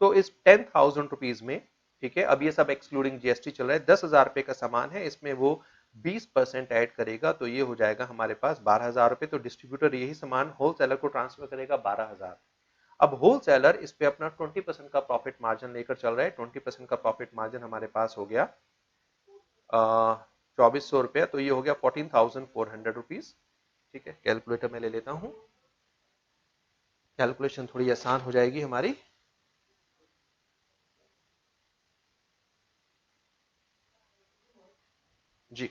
तो इस 10,000 रुपीज में, ठीक है, अब ये सब एक्सक्लूडिंग जीएसटी चल रहा है, 10,000 रुपए का सामान है, इसमें वो 20% ऐड करेगा, तो ये हो जाएगा हमारे पास 12,000 रुपए। तो डिस्ट्रीब्यूटर यही सामान होलसेलर को ट्रांसफर करेगा 12,000। अब होलसेलर इस पे अपना 20% का प्रॉफिट मार्जिन लेकर चल रहा है, 20% का प्रॉफिट मार्जिन हमारे पास हो गया 2,400 रुपया, तो ये हो गया 14,400 रुपीज। ठीक है, कैलकुलेटर में ले लेता हूं, कैलकुलेशन थोड़ी आसान हो जाएगी हमारी। जी,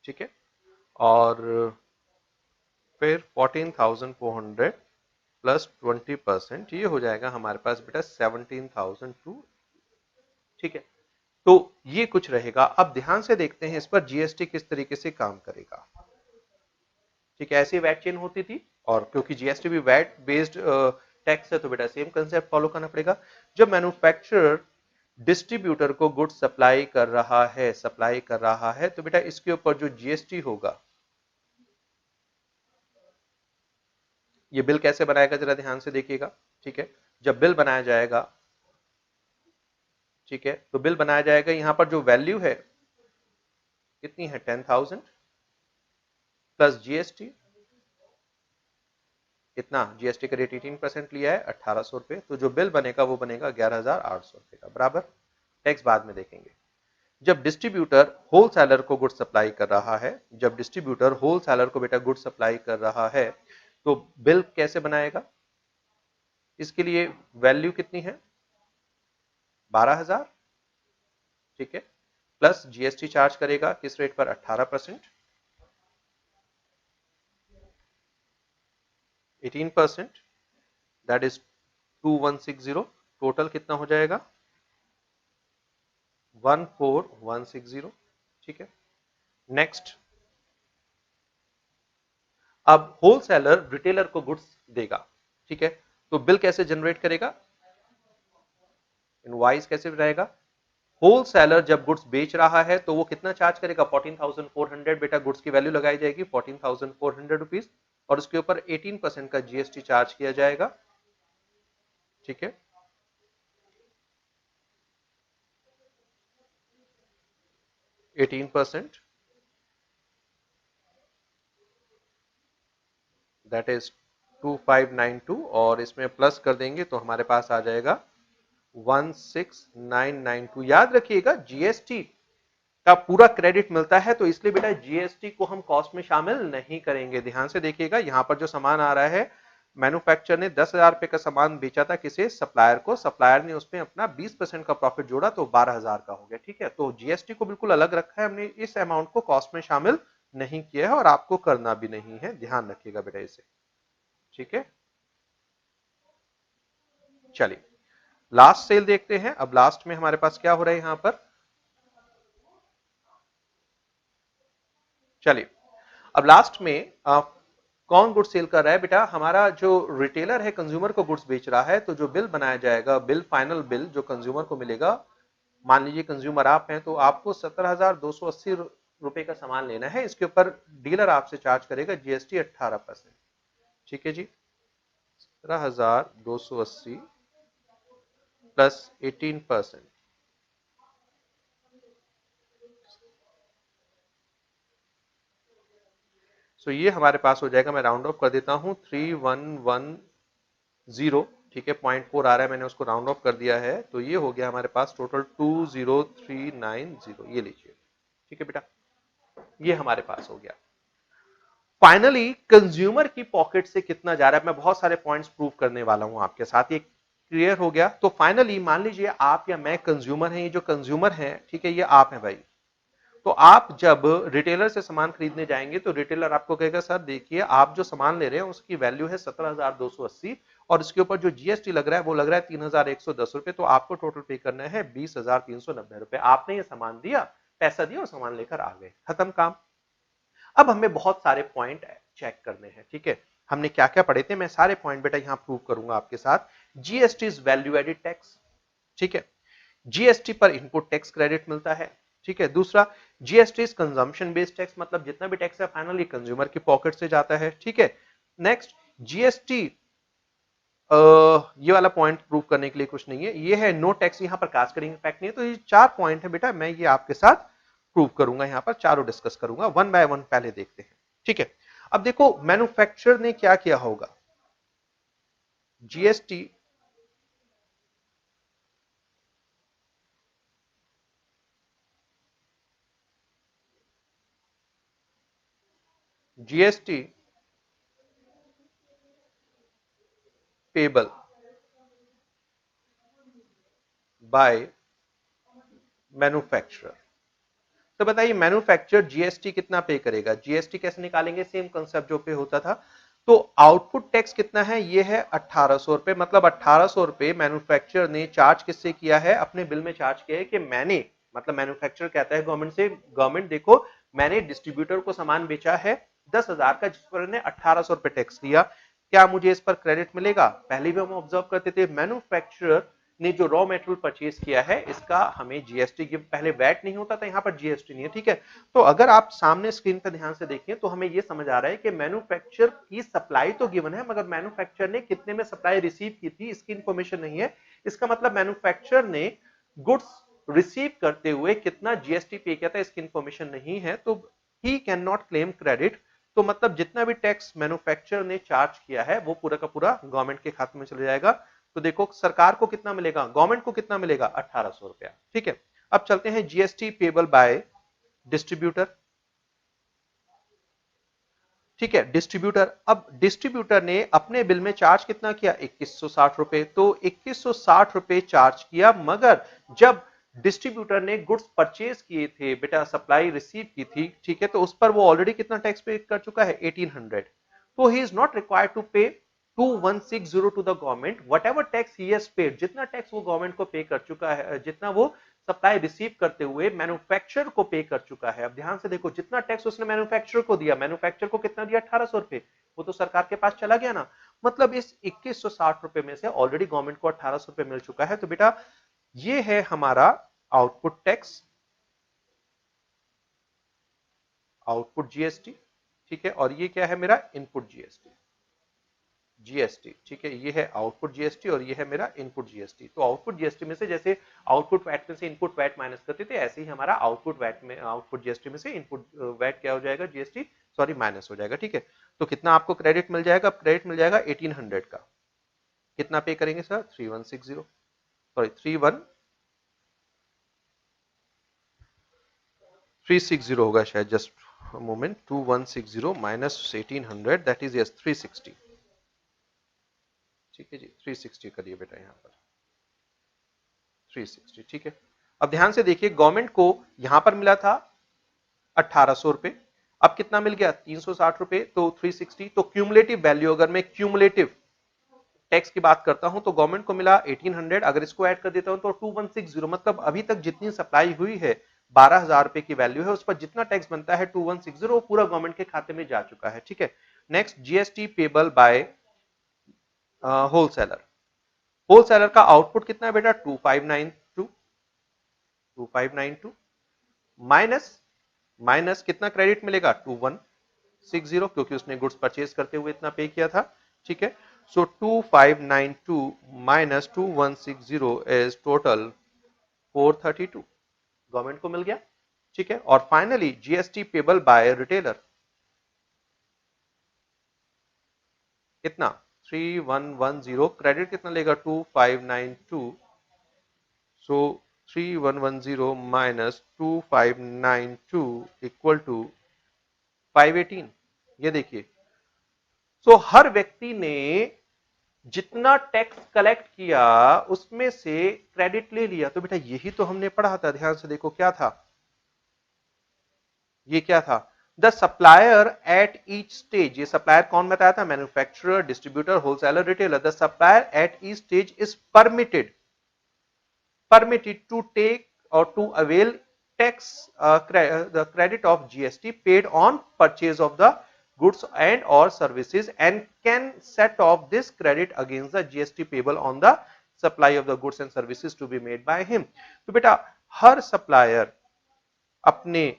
ठीक है, और फिर 14,400 प्लस 20%, ये हो जाएगा हमारे पास बेटा 17,002। ठीक है, तो ये कुछ रहेगा। अब ध्यान से देखते हैं इस पर जीएसटी किस तरीके से काम करेगा। ठीक है, ऐसी वैट चेन होती थी, और क्योंकि जीएसटी भी वैट बेस्ड टैक्स है, तो बेटा सेम कंसेप्ट फॉलो करना पड़ेगा। जब मैन्युफैक्चरर डिस्ट्रीब्यूटर को गुड्स सप्लाई कर रहा है, तो बेटा इसके ऊपर जो जीएसटी होगा, ये बिल कैसे बनाएगा जरा ध्यान से देखिएगा। ठीक है, जब बिल बनाया जाएगा, ठीक है, तो बिल बनाया जाएगा, यहां पर जो वैल्यू है कितनी है, 10,000 प्लस जीएसटी, कितना, जीएसटी का रेट 18% लिया है, 1,800 रुपए, तो जो बिल बनेगा वो बनेगा 11,800 रुपए का, बराबर। टैक्स बाद में देखेंगे। जब डिस्ट्रीब्यूटर होलसेलर को गुड सप्लाई कर रहा है, जब डिस्ट्रीब्यूटर होलसेलर को बेटा गुड सप्लाई कर रहा है, तो बिल कैसे बनाएगा, इसके लिए वैल्यू कितनी है, 12,000। ठीक है, प्लस जीएसटी चार्ज करेगा किस रेट पर, 18%। 18%, दैट इज 2160। टोटल कितना हो जाएगा? 14160। ठीक है, नेक्स्ट। अब होलसेलर रिटेलर को गुड्स देगा। ठीक है, तो बिल कैसे जनरेट करेगा? इनवॉइस कैसे रहेगा? होलसेलर जब गुड्स बेच रहा है तो वो कितना चार्ज करेगा? 14,400। बेटा गुड्स की वैल्यू लगाई जाएगी 14,400 रुपीज और उसके ऊपर 18% का जीएसटी चार्ज किया जाएगा। ठीक है, एटीन परसेंट, दैट इज 2592 और इसमें प्लस कर देंगे तो हमारे पास आ जाएगा 16992। याद रखिएगा जीएसटी का पूरा क्रेडिट मिलता है तो इसलिए बेटा जीएसटी को हम कॉस्ट में शामिल नहीं करेंगे। ध्यान से देखिएगा, यहां पर जो सामान आ रहा है, मैन्युफैक्चर ने 10,000 रुपए का सामान बेचा था किसे? सप्लायर को। सप्लायर ने उसमें अपना 20% का प्रॉफिट जोड़ा तो 12,000 का हो गया। ठीक है, तो जीएसटी को बिल्कुल अलग रखा है हमने, इस अमाउंट को कॉस्ट में शामिल नहीं किया है और आपको करना भी नहीं है, ध्यान रखिएगा बेटा इसे। ठीक है, चलिए लास्ट सेल देखते हैं। अब लास्ट में हमारे पास क्या हो रहा है यहां पर? चलिए अब लास्ट में कौन गुड्स सेल कर रहा है? बेटा हमारा जो रिटेलर है कंज्यूमर को गुड्स बेच रहा है, तो जो बिल बनाया जाएगा, बिल फाइनल बिल जो कंज्यूमर को मिलेगा, मान लीजिए कंज्यूमर आप हैं तो आपको 17,280 रुपए का सामान लेना है, इसके ऊपर डीलर आपसे चार्ज करेगा जीएसटी 18%। ठीक है जी, 17,280 प्लस 18%, तो ये हमारे पास हो जाएगा, मैं राउंड ऑफ कर देता हूं, 3110। ठीक है, 0.4 आ रहा है, मैंने उसको राउंड ऑफ कर दिया है, तो ये हो गया हमारे पास टोटल 20390। ये लीजिए। ठीक है बेटा, ये हमारे पास हो गया। फाइनली कंज्यूमर की पॉकेट से कितना जा रहा है, मैं बहुत सारे पॉइंट्स प्रूव करने वाला हूं आपके साथ, ये क्लियर हो गया। तो फाइनली मान लीजिए आप या मैं कंज्यूमर हैं, ये जो कंज्यूमर है, ठीक है, ये आप हैं भाई। तो आप जब रिटेलर से सामान खरीदने जाएंगे तो रिटेलर आपको कहेगा सर देखिए आप जो सामान ले रहे हैं उसकी वैल्यू है 17,280 और इसके ऊपर जो जीएसटी लग रहा है वो लग रहा है 3,110 रुपए, तो आपको टोटल पे करना है 20,390 रुपए। आपने ये सामान दिया, पैसा दिया और सामान लेकर आ गए, खत्म काम। अब हमें बहुत सारे पॉइंट चेक करने हैं। ठीक है, हमने क्या क्या पढ़े थे, मैं सारे पॉइंट बेटा यहां प्रूव करूंगा आपके साथ। GST is value added tax. ठीक है, जीएसटी पर इनपुट टैक्स क्रेडिट मिलता है। ठीक है, दूसरा GST is consumption based tax, मतलब जितना भी टैक्स है फाइनली कंज्यूमर की पॉकेट से जाता है। ठीक है, नेक्स्ट जीएसटी, ये वाला पॉइंट प्रूव करने के लिए कुछ नहीं है, ये है नो टैक्स, यहां पर कास्केडिंग इफेक्ट नहीं है। तो ये 4 पॉइंट है बेटा, मैं ये आपके साथ प्रूव करूंगा, यहां पर चारों डिस्कस करूंगा, वन बाय वन पहले देखते हैं। ठीक है, अब देखो मैन्युफैक्चरर ने क्या किया होगा, GST GST payable by manufacturer. तो बताइए मैन्युफैक्चरर जीएसटी कितना पे करेगा? जीएसटी कैसे निकालेंगे? सेम कंसेप्ट जो पे होता था। तो आउटपुट टैक्स कितना है? ये है 1800 रुपए, मतलब 1800 रुपए मैन्युफैक्चरर ने चार्ज किससे किया है? अपने बिल में चार्ज किया है कि मैंने, मतलब मैन्युफैक्चरर कहता है गवर्नमेंट से, गवर्नमेंट देखो मैंने डिस्ट्रीब्यूटर को सामान बेचा है 10,000 का, जिस पर उन्होंने 1800 रुपए टैक्स दिया, क्या मुझे इस पर क्रेडिट मिलेगा? पहले भी हम ऑब्जर्व करते थे मैन्युफैक्चरर ने जो रॉ मेटेरियल परचेज किया है इसका हमें जीएसटी गिव, पहले वैट नहीं होता था, यहां पर जीएसटी नहीं है। ठीक है, तो अगर आप सामने स्क्रीन पर ध्यान से देखें तो हमें यह समझ आ रहा है कि मैन्युफैक्चर की सप्लाई तो गिवन है, मगर मैन्युफैक्चर ने कितने में सप्लाई रिसीव की थी इसकी इंफॉर्मेशन नहीं है। इसका मतलब मैन्युफैक्चर ने गुड्स रिसीव करते हुए कितना जीएसटी पे किया था इसकी इंफॉर्मेशन नहीं है, तो he can not claim credit. तो मतलब जितना भी टैक्स मैन्युफैक्चर ने चार्ज किया है वो पूरा का पूरा गवर्नमेंट के खाते में चले जाएगा। तो देखो सरकार को कितना मिलेगा, गवर्नमेंट को कितना मिलेगा? 1800 रुपया। ठीक है, अब चलते हैं जीएसटी पेबल बाय डिस्ट्रीब्यूटर। ठीक है, डिस्ट्रीब्यूटर, अब डिस्ट्रीब्यूटर ने अपने बिल में चार्ज कितना किया? 2160 रुपए। तो 2160 रुपए चार्ज किया, मगर जब डिस्ट्रीब्यूटर ने गुड्स परचेज किए थे बेटा, सप्लाई रिसीव की थी, ठीक है, तो उस पर वो ऑलरेडी कितना टैक्स पे कर चुका है? 1800। तो he is not required to pay 2160 to the government, whatever tax he has paid, जितना टैक्स वो गवर्नमेंट को पे कर चुका है, जितना वो सप्लाई रिसीव करते हुए मैन्युफैक्चरर को पे कर चुका है। अब ध्यान से देखो, जितना टैक्स उसने मैन्युफैक्चरर को दिया, मैन्युफैक्चरर को कितना दिया, 1800 रुपए, वो तो सरकार के पास चला गया ना। मतलब इस 2160 रुपए में से ऑलरेडी गवर्नमेंट को 1800 रुपए मिल चुका है। तो बेटा ये है हमारा आउटपुट टैक्स, आउटपुट जीएसटी, ठीक है, और ये क्या है मेरा इनपुट जीएसटी, जीएसटी, ठीक है, ये है आउटपुट जीएसटी और ये है मेरा इनपुट जीएसटी। तो आउटपुट जीएसटी में से जैसे आउटपुट वैट में से इनपुट वैट माइनस करते थे, ऐसे ही हमारा आउटपुट वैट में, आउटपुट जीएसटी में से इनपुट वैट क्या हो जाएगा, जीएसटी सॉरी माइनस हो जाएगा, ठीक है। तो कितना आपको क्रेडिट मिल जाएगा, क्रेडिट मिल जाएगा 1800 का। कितना पे करेंगे सर, 3160, सॉरी 360 होगा शायद, just moment, 2160 minus 1800 that is yes 360, ठीक है जी, 360 करिए बेटा यहाँ पर 360, ठीक है। अब ध्यान से देखिए, गवर्नमेंट को यहां पर मिला था 1800 रुपए, अब कितना मिल गया, 360 रुपए, तो 360, तो क्यूमुलेटिव वैल्यू, अगर मैं क्यूमुलेटिव टैक्स की बात करता हूं तो गवर्नमेंट को मिला 1800, अगर इसको ऐड कर देता हूं तो 2160, मतलब अभी तक जितनी सप्लाई हुई है 12,000 रुपए की वैल्यू है, उस पर जितना टैक्स बनता है 2160 वो पूरा गवर्नमेंट के खाते में जा चुका है, ठीक है। Next, GST payable by wholesaler, wholesaler का आउटपुट कितना है बेटा, 2592 माइनस, माइनस कितना क्रेडिट मिलेगा, 2160, क्योंकि उसने गुड्स परचेज करते हुए इतना पे किया था, ठीक है। सो 2592 माइनस 2160 इज टोटल 432, गवर्नमेंट को मिल गया, ठीक है। और finally GST payable by retailer, कितना 3110, क्रेडिट कितना लेगा, 2592, सो 3110 माइनस 2592 इक्वल टू 518, ये देखिए। सो हर व्यक्ति ने जितना टैक्स कलेक्ट किया उसमें से क्रेडिट ले लिया। तो बेटा यही तो हमने पढ़ा था, ध्यान से देखो क्या था, ये क्या था, the supplier at each stage, ये सप्लायर कौन बताया था, manufacturer, distributor, wholesaler, retailer, the supplier at each stage is permitted to take or to avail tax the credit of GST paid on purchase of the goods and or services and can set off this credit against the GST payable on the supply of the goods and services to be made by him। तो बेटा हर supplier अपने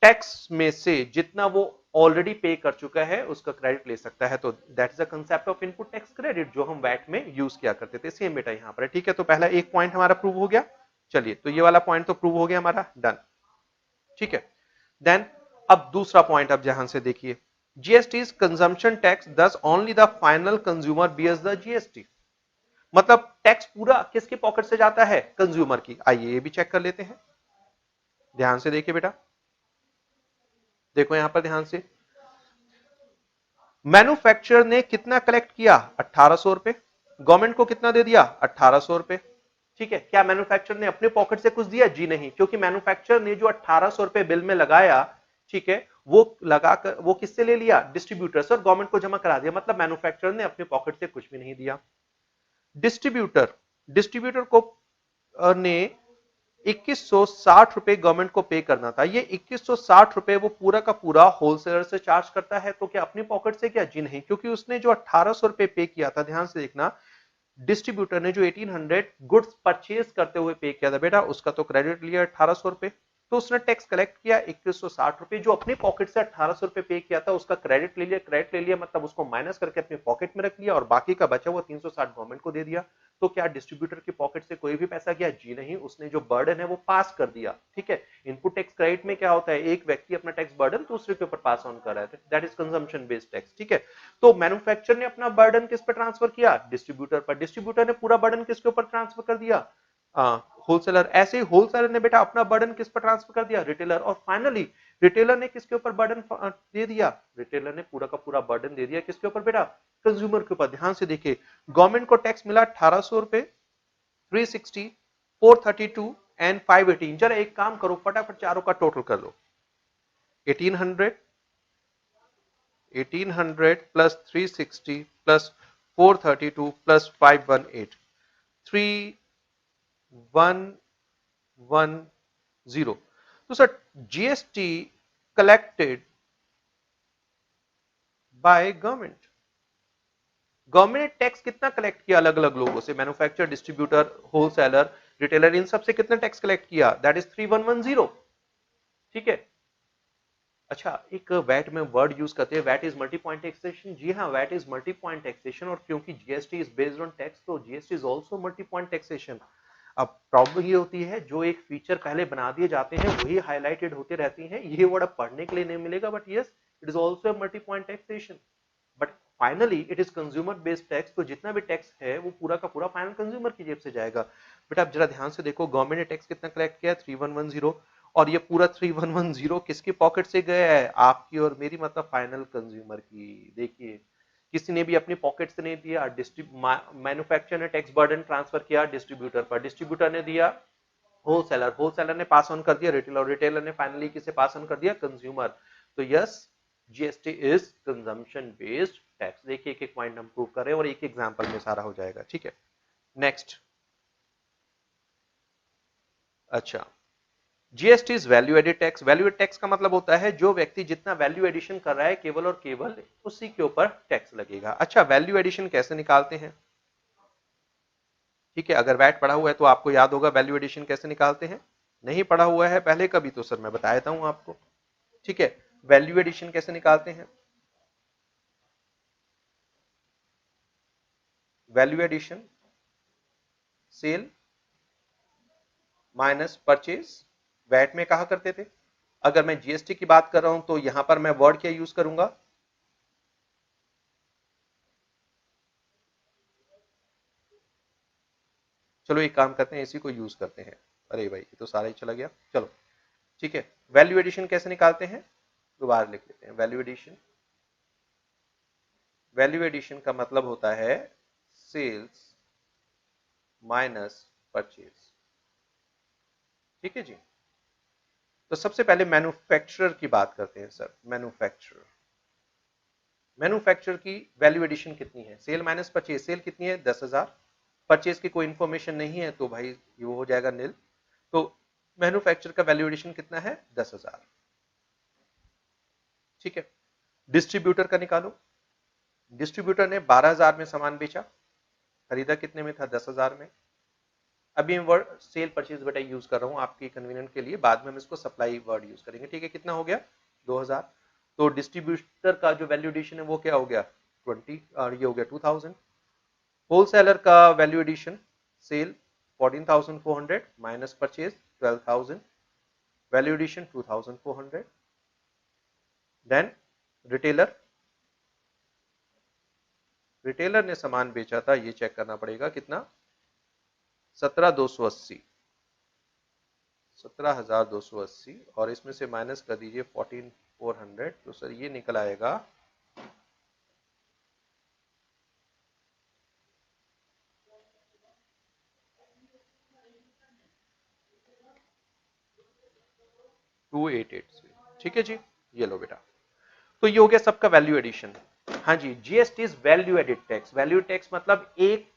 tax में से जितना वो already पे कर चुका है उसका क्रेडिट ले सकता है। तो that is the concept of input tax credit, जो हम वैट में यूज किया करते थे। सेम बेटा यहां पर है, ठीक है। तो पहला एक पॉइंट हमारा प्रूव हो गया, चलिए तो ये वाला पॉइंट तो प्रूव हो गया हमारा, डन, ठीक है। देन अब दूसरा पॉइंट, अब ध्यान से देखिए, GST is consumption tax, thus only the final consumer bears the GST, मतलब टैक्स पूरा किसके पॉकेट से जाता है, कंज्यूमर की। आइए ये भी चेक कर लेते हैं, ध्यान से देखिए बेटा, देखो यहां पर ध्यान से, मैन्युफैक्चरर ने कितना कलेक्ट किया, 1800 रुपए, गवर्नमेंट को कितना दे दिया, 1800 रुपए, ठीक है। क्या मैन्युफैक्चरर ने अपने पॉकेट से कुछ दिया, जी नहीं, क्योंकि मैन्युफैक्चरर ने जो 1800 रुपए बिल में लगाया, ठीक है, वो लगाकर वो किससे ले लिया, डिस्ट्रीब्यूटर से, और गवर्नमेंट को जमा करा दिया, मतलब मैन्युफैक्चरर ने अपने पॉकेट से कुछ भी नहीं दिया। डिस्ट्रीब्यूटर, डिस्ट्रीब्यूटर को ने 2160 रुपए गवर्नमेंट को पे करना था, ये 2160 रुपए वो पूरा का पूरा होलसेलर से चार्ज करता है, तो क्या अपनी पॉकेट से, क्या जी नहीं, क्योंकि उसने जो 1800 रुपए पे किया था, ध्यान से देखना, डिस्ट्रीब्यूटर ने जो 1800 गुड्स परचेज करते हुए पे किया था बेटा, उसका तो क्रेडिट लिया 1800 रुपए, तो उसने टैक्स कलेक्ट किया 2160 रुपए, जो अपनी पॉकेट से 1800 रुपए पे किया था उसका क्रेडिट ले लिया, क्रेडिट ले लिया मतलब उसको माइनस करके अपनी पॉकेट में रख लिया, और बाकी का बचा हुआ 360 गवर्नमेंट को दे दिया। तो क्या डिस्ट्रीब्यूटर की पॉकेट से कोई भी पैसा गया, जी नहीं, उसने जो बर्डन है वो पास कर दिया, ठीक है। इनपुट टैक्स क्रेडिट में क्या होता है, एक व्यक्ति अपना टैक्स बर्डन दूसरे के ऊपर पास ऑन कर रहा है, that is consumption based tax, ठीक है। तो मैन्युफैक्चरर ने अपना बर्डन किस पर ट्रांसफर किया, डिस्ट्रीब्यूटर पर, डिस्ट्रीब्यूटर ने पूरा बर्डन किसके ऊपर ट्रांसफर कर दिया, होलसेलर, ऐसे ही होलसेलर ने बेटा अपना बर्डन किस पर ट्रांसफर कर दिया, रिटेलर, और फाइनली रिटेलर ने किसके ऊपर बर्डन दे दिया, रिटेलर ने पूरा का पूरा बर्डन दे दिया किसके ऊपर बेटा, कंज्यूमर के ऊपर। ध्यान से देखिए, गवर्नमेंट को टैक्स मिला 1800 रुपए, 360, 432 एंड 518। जरा एक काम करो, फटाफट चारों का टोटल कर लो, 1800 1800 प्लस 360 प्लस 432 प्लस 518 3110। तो sir GST collected by government, government ने टैक्स कितना कलेक्ट किया अलग अलग लोगों से, मैन्युफैक्चरर, डिस्ट्रीब्यूटर, होलसेलर, रिटेलर, इन सबसे कितना टैक्स कलेक्ट किया? That is 3110। ठीक है। अच्छा, एक वैट में वर्ड यूज करते हैं, VAT is multi point taxation. जी हाँ, VAT is multi point taxation, और क्योंकि GST is based on tax, तो GST is also multi point taxation. अब प्रॉब्लम ये होती है, जो एक फीचर पहले बना दिए जाते हैं वही हाईलाइटेड होते रहती हैं। ये वर्ड अब पढ़ने के लिए नहीं मिलेगा, but yes, it is also a multi point taxation, but finally it is consumer based tax. तो जितना भी टैक्स है वो पूरा का पूरा फाइनल कंज्यूमर की जेब से जाएगा। बट आप जरा ध्यान से देखो, गवर्नमेंट ने टैक्स कितना कलेक्ट किया? 3110। और ये पूरा 3110 किसकी पॉकेट से गया है? आपकी और मेरी, मतलब फाइनल कंज्यूमर की। देखिए, किसी ने भी अपनी पॉकेट से नहीं दिया। मैन्युफैक्चरर ने टैक्स बर्डन ट्रांसफर किया डिस्ट्रीब्यूटर पर, डिस्ट्रीब्यूटर ने दिया होलसेलर, होलसेलर ने पास ऑन कर दिया रिटेलर, रिटेलर ने फाइनली किसे पास ऑन कर दिया? कंज्यूमर। तो yes, GST is consumption based tax. देखिए, एक एक पॉइंट हम प्रूव कर रहे हैं और एक एग्जांपल में सारा हो जाएगा। ठीक है, नेक्स्ट। अच्छा, GST is value added tax. Value added tax का मतलब होता है जो व्यक्ति जितना वैल्यू एडिशन कर रहा है केवल और केवल उसी के ऊपर टैक्स लगेगा। अच्छा, वैल्यू एडिशन कैसे निकालते हैं? ठीक है, अगर वैट पढ़ा हुआ है तो आपको याद होगा वैल्यू एडिशन कैसे निकालते हैं। नहीं पढ़ा हुआ है पहले कभी तो सर मैं बता देता हूं आपको। ठीक है, वैल्यू एडिशन कैसे निकालते हैं? Value addition sale minus purchase, VAT में कहा करते थे। अगर मैं जीएसटी की बात कर रहा हूं तो यहां पर मैं वर्ड क्या यूज करूंगा? चलो एक काम करते हैं, इसी को यूज करते हैं। अरे भाई, ये तो सारा ही चला गया। चलो ठीक है, वैल्यू एडिशन कैसे निकालते हैं? दोबारा लिख लेते हैं। वैल्यू एडिशन, वैल्यू एडिशन का मतलब होता है सेल्स माइनस परचेज। ठीक है जी। तो सबसे पहले मैन्युफैक्चरर की बात करते हैं सर। मैन्युफैक्चरर, मैन्युफैक्चरर की वैल्यू एडिशन कितनी है? Cell minus purchase. सेल कितनी है? 10,000। परचेज की कोई इंफॉर्मेशन नहीं है तो भाई ये हो जाएगा नील। तो मैन्युफैक्चरर का वैल्यू एडिशन कितना है? 10,000। ठीक है, डिस्ट्रीब्यूटर का निकालो। डिस्ट्रीब्यूटर ने 12,000 में सामान बेचा, खरीदा कितने में था? 10,000 में। अभी मैं वर्ड सेल परचेज बेटा यूज कर रहा हूं आपके कन्वीनियंट के लिए, बाद में हम इसको सप्लाई वर्ड यूज करेंगे। ठीक है, कितना हो गया? 2,000। तो डिस्ट्रीब्यूटर का जो वैल्यू एडिशन है वो क्या हो गया? 20, और ये हो गया 2,000। होलसेलर का value addition, sale 14,400 minus purchase 12,000, value addition 2,400। Then retailer, retailer ने सामान बेचा था, ये चेक करना पड़ेगा कितना? 17,280, 17,280, और इसमें से माइनस कर दीजिए 14,400, तो सर ये निकल आएगा 2,883। ठीक है जी, ये लो बेटा। तो ये हो गया सबका वैल्यू एडिशन। हाँ जी, GST is value added tax. Value tax मतलब एक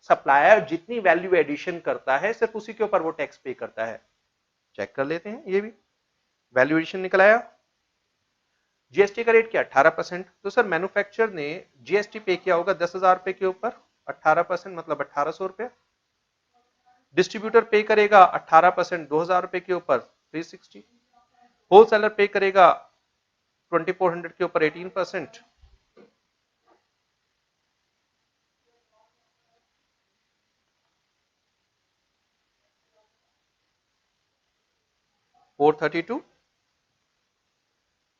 सप्लायर जितनी वैल्यू एडिशन करता है सिर्फ उसी के ऊपर वो टैक्स पे करता है। चेक कर लेते हैं, ये भी वैल्यू एडिशन निकल आया। जीएसटी का रेट क्या? 18%। तो सर मैन्युफैक्चरर ने जीएसटी पे किया होगा 10,000 रुपए के ऊपर, 18% मतलब 1,800 रुपए। डिस्ट्रीब्यूटर पे करेगा 18% 2,000 रुपए के ऊपर 360। होलसेलर पे करेगा 2,400 के ऊपर 18%। 432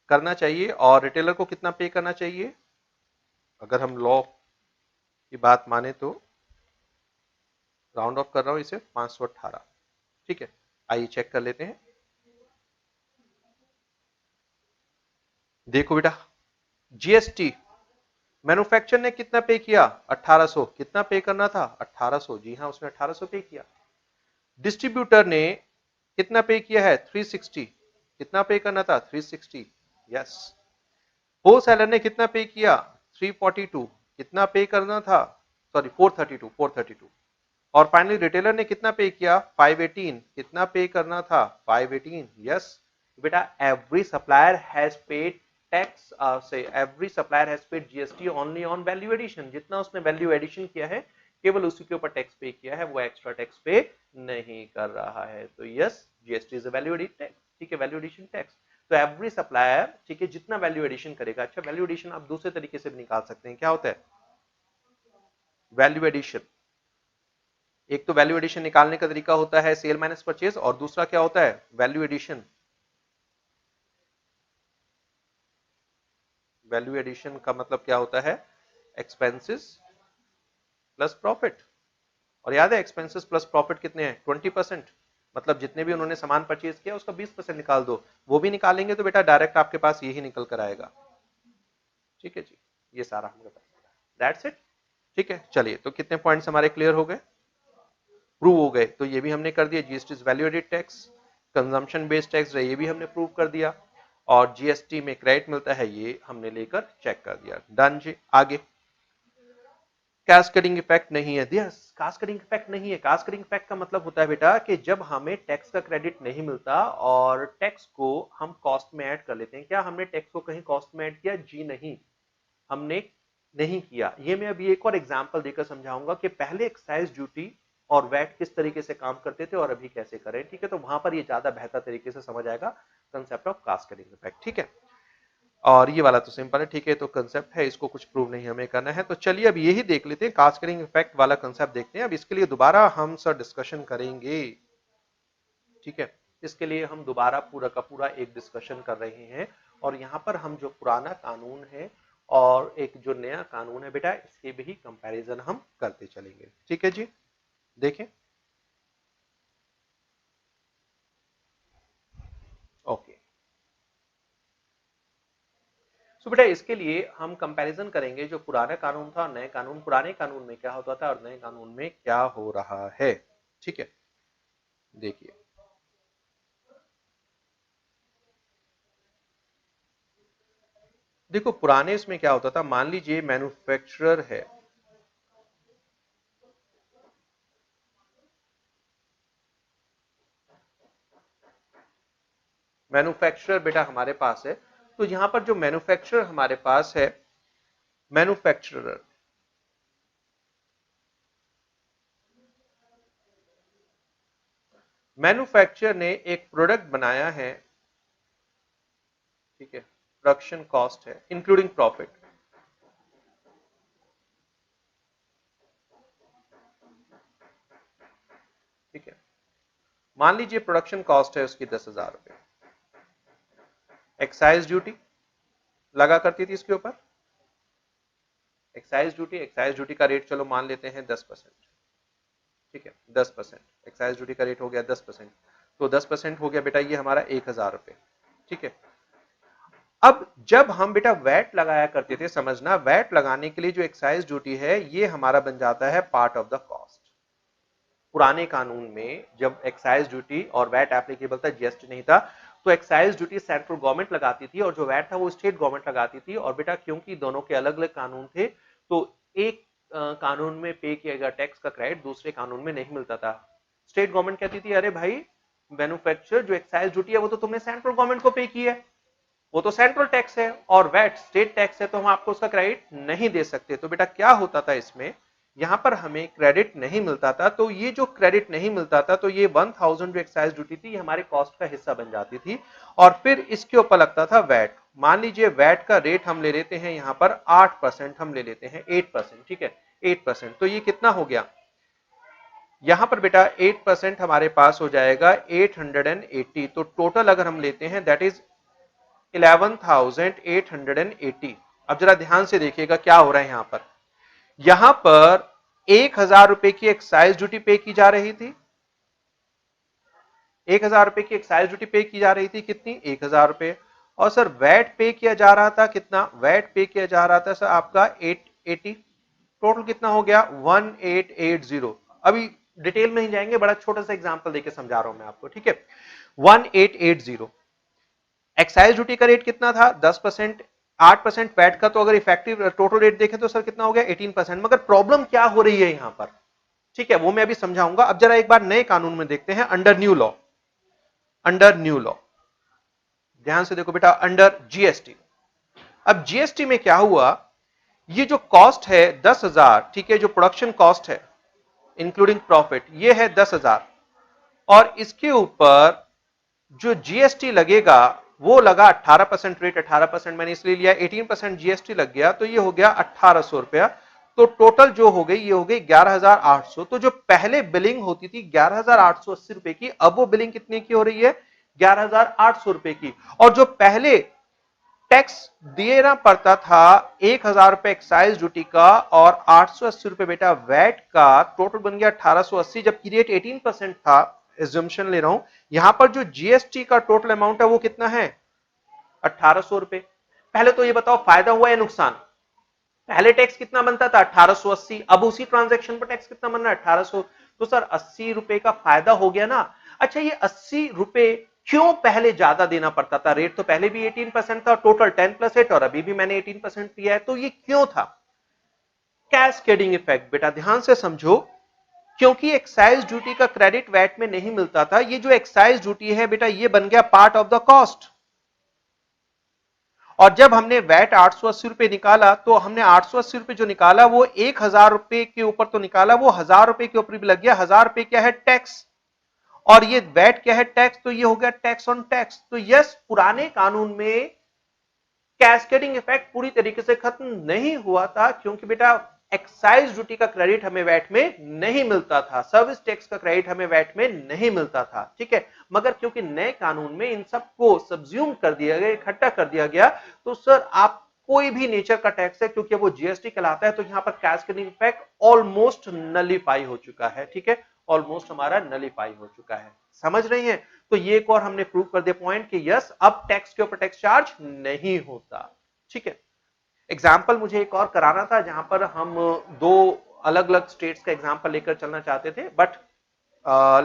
करना चाहिए। और रिटेलर को कितना पे करना चाहिए? अगर हम लॉ की बात माने तो राउंड ऑफ कर रहा हूं इसे, 518। ठीक है, आइए चेक कर लेते हैं। देखो बेटा, जीएसटी मैन्युफैक्चरर ने कितना पे किया? 1,800। कितना पे करना था? 1,800। जी हाँ, उसने 1,800 पे किया। डिस्ट्रीब्यूटर ने कितना पे किया है? 360। कितना पे करना था? 360। यस। होलसेलर ने कितना पे किया 342, कितना पे करना था, सॉरी 432, और फाइनली रिटेलर ने कितना पे किया 518, कितना पे करना था 518। यस बेटा, every supplier has paid tax, so every supplier has paid GST only on value addition, जितना उसने वैल्यू एडिशन किया है केवल उसी के ऊपर टैक्स पे किया है, वो एक्स्ट्रा टैक्स पे नहीं कर रहा है। तो yes, GST is a value addition tax, ठीक है, वैल्यू एडिशन टैक्स। तो एवरी सप्लायर, ठीक है, जितना वैल्यू एडिशन करेगा। अच्छा, वैल्यू एडिशन आप दूसरे तरीके से भी निकाल सकते हैं, क्या होता है वैल्यू एडिशन? एक तो वैल्यू एडिशन निकालने का तरीका होता है सेल माइनस परचेज, और दूसरा क्या होता है वैल्यू एडिशन, वैल्यू एडिशन का मतलब क्या होता है एक्सपेंसेस प्लस प्रॉफिट। और याद है एक्सपेंसेस प्लस प्रॉफिट कितने हैं 20%, मतलब जितने भी उन्होंने सामान परचेज किया उसका 20% निकाल दो। वो भी निकालेंगे तो बेटा डायरेक्ट आपके पास यही निकल कर आएगा। ठीक है जी, ये सारा हमने बताया, दैट्स इट। ठीक है, चलिए, तो कितने पॉइंट्स हमारे क्लियर हो गए, प्रूव हो गए। तो ये भी हमने कर दिया, GST value added tax, consumption based tax ये भी हमने प्रूव कर दिया, और जीएसटी में क्रेडिट मिलता है ये हमने लेकर चेक कर दिया। डन जी। आगे कैस्केडिंग इफेक्ट नहीं है, यस कैस्केडिंग इफेक्ट नहीं है। कैस्केडिंग इफेक्ट का मतलब होता है बेटा कि जब हमें टैक्स का क्रेडिट नहीं मिलता और टैक्स को हम कॉस्ट में ऐड कर लेते हैं। क्या हमने टैक्स को कहीं कॉस्ट में ऐड किया? जी नहीं, हमने नहीं किया। ये मैं अभी एक और एग्जांपल देकर समझाऊंगा कि पहले एक्साइज ड्यूटी और वैट किस तरीके से काम करते थे और अभी कैसे करें। ठीक है, तो वहां पर ये ज्यादा बेहतर तरीके से समझ आएगा कंसेप्ट ऑफ कैस्केडिंग इफेक्ट। ठीक है, और ये वाला तो सिंपल है। ठीक है, तो कंसेप्ट है, इसको कुछ प्रूव नहीं हमें करना है। तो चलिए अब यही देख लेते हैं, कैस्केडिंग इफेक्ट वाला कंसेप्ट देखते हैं। अब इसके लिए दोबारा हम सर डिस्कशन करेंगे। ठीक है, इसके लिए हम दोबारा पूरा का पूरा एक डिस्कशन कर रहे हैं, और यहाँ पर हम जो पुराना कानून है और एक जो नया कानून है बेटा, इसके भी कंपैरिजन हम करते चलेंगे। ठीक है जी, देखें। ओके, सो बेटा इसके लिए हम कंपैरिजन करेंगे जो पुराना कानून था और नए कानून, पुराने कानून में क्या होता था और नए कानून में क्या हो रहा है। ठीक है, देखिए देखो पुराने इसमें क्या होता था, मान लीजिए मैन्युफैक्चरर है, मैन्युफैक्चरर बेटा हमारे पास है। तो यहां पर जो मैन्युफैक्चरर हमारे पास है, मैन्युफैक्चरर मैन्युफैक्चरर ने एक प्रोडक्ट बनाया है। ठीक है, प्रोडक्शन कॉस्ट है इंक्लूडिंग प्रॉफिट। ठीक है, मान लीजिए प्रोडक्शन कॉस्ट है उसकी 10,000 रुपए, एक्साइज ड्यूटी लगा करती थी इसके ऊपर। एक्साइज ड्यूटी का रेट चलो मान लेते हैं 10%। ठीक है, 10% एक्साइज ड्यूटी का रेट हो गया 10%। तो 10% हो गया बेटा ये हमारा 1,000 रुपए। ठीक है, अब जब हम बेटा वैट लगाया करते थे, समझना वैट लगाने के लिए जो एक्साइज ड्यूटी है ये हमारा बन जाता है पार्ट ऑफ द कॉस्ट। पुराने कानून में जब एक्साइज ड्यूटी और वैट एप्लीकेबल था, जीएसटी नहीं था, तो एक्साइज ड्यूटी सेंट्रल गवर्नमेंट लगाती थी और जो वैट था वो स्टेट गवर्नमेंट लगाती थी। और बेटा क्योंकि दोनों के अलग अलग कानून थे, तो एक कानून में पे किया गया टैक्स का क्रेडिट दूसरे कानून में नहीं मिलता था। स्टेट गवर्नमेंट कहती थी अरे भाई मैन्युफैक्चर जो एक्साइज ड्यूटी है वो तो तुमने सेंट्रल गवर्नमेंट को पे की है, वो तो सेंट्रल टैक्स है, और वैट स्टेट टैक्स है, तो हम आपको उसका क्रेडिट नहीं दे सकते। तो बेटा क्या होता था इसमें, यहां पर हमें क्रेडिट नहीं मिलता था। तो ये जो क्रेडिट नहीं मिलता था, तो ये 1000 जो एक्साइज ड्यूटी थी ये हमारे कॉस्ट का हिस्सा बन जाती थी, और फिर इसके ऊपर लगता था वैट। मान लीजिए वैट का रेट हम ले लेते हैं यहां पर 8%, हम ले लेते हैं 8%। ठीक है, 8%, तो ये कितना हो गया यहां पर बेटा 8% हमारे पास हो जाएगा 880। तो टोटल अगर हम लेते हैं दैट इज 11,880। अब जरा ध्यान से देखिएगा क्या हो रहा है यहां पर 1,000 रुपए की एक्साइज ड्यूटी पे की जा रही थी, 1,000 रुपए की एक्साइज ड्यूटी पे की जा रही थी, कितनी 1,000 रुपए। और सर वैट पे किया जा रहा था, कितना वैट पे किया जा रहा था सर आपका 880। टोटल कितना हो गया 1880। अभी डिटेल में ही जाएंगे, बड़ा छोटा सा एग्जांपल देके समझा रहा हूं मैं आपको। ठीक है, 1880। एक्साइज ड्यूटी का रेट कितना था 10%, 8% वैट का, तो अगर इफेक्टिव टोटल रेट देखें तो सर कितना हो गया 18%। मगर प्रॉब्लम क्या हो रही है यहां पर, ठीक है, वो मैं अभी समझाऊंगा। अब जरा एक बार नए कानून में देखते हैं, under new law, under new law, ध्यान से देखो बेटा, अंडर जीएसटी। अब जीएसटी में क्या हुआ, ये जो कॉस्ट है 10,000, ठीक है, जो प्रोडक्शन कॉस्ट है इंक्लूडिंग प्रॉफिट, ये है 10,000, और इसके ऊपर जो जीएसटी लगेगा वो लगा 18% रेट, 18% मैंने इसलिए लिया, 18% जीएसटी लग गया, तो ये हो गया 1800 रुपया। तो टोटल जो हो गई, ये हो गई 11,800। तो जो पहले बिलिंग होती थी 11,880 रुपए की, अब वो बिलिंग कितने की हो रही है, 11,800 रुपए की। और जो पहले टैक्स देना पड़ता था 1,000 रुपए एक्साइज ड्यूटी का और 880 रुपए बेटा वैट का, टोटल बन गया 1880, जबकि रेट 18% था, एज्यूम्पशन ले रहा हूं। यहां पर जो जीएसटी का टोटल अमाउंट है वो कितना है, 1800 रुपए। पहले तो ये बताओ फायदा हुआ या नुकसान, पहले टैक्स कितना बनता था 1880, अब उसी ट्रांजैक्शन पर टैक्स कितना बन रहा है 1800, तो सर 80 रुपए का फायदा हो गया ना। अच्छा, ये 80 रुपए क्यों पहले ज्यादा देना पड़ता था, रेट तो पहले भी 18% था, टोटल 10+8, और अभी भी मैंने 18% दिया है, तो ये क्यों था, कैस्केडिंग इफेक्ट बेटा, ध्यान से समझो। क्योंकि एक्साइज ड्यूटी का क्रेडिट वैट में नहीं मिलता था, ये जो एक्साइज ड्यूटी है बेटा ये बन गया पार्ट ऑफ द कॉस्ट। और जब हमने वैट 880 रुपए निकाला, तो हमने 880 रुपए जो निकाला वो 1,000 रुपए के ऊपर तो निकाला, वो 1,000 रुपए के ऊपर भी लग गया। 1,000 रुपए क्या है, टैक्स, और ये वैट क्या है, टैक्स, तो ये हो गया टैक्स ऑन टैक्स। तो यस, पुराने कानून में कैस्केडिंग इफेक्ट पूरी तरीके से खत्म नहीं हुआ था, क्योंकि बेटा एक्साइज ड्यूटी का क्रेडिट हमें वैट में नहीं मिलता था, सर्विस टैक्स का क्रेडिट हमें वैट में नहीं मिलता था, ठीक है। मगर क्योंकि नए कानून में इन सबको सब्ज्यूम कर दिया गया, इकट्ठा कर दिया गया, तो सर आप कोई भी नेचर का टैक्स है, क्योंकि वो जीएसटी कहलाता है, तो यहां पर कैस्केडिंग इफेक्ट ऑलमोस्ट नलीफाई हो चुका है, ठीक है, ऑलमोस्ट हमारा नलीफाई हो चुका है। समझ रही हैं? तो ये एक और हमने प्रूव कर दिया पॉइंट कि यस, अब टैक्स के ऊपर टैक्स चार्ज नहीं होता, ठीक है। एग्जाम्पल मुझे एक और कराना था, जहां पर हम दो अलग अलग स्टेट्स का एग्जाम्पल लेकर चलना चाहते थे, बट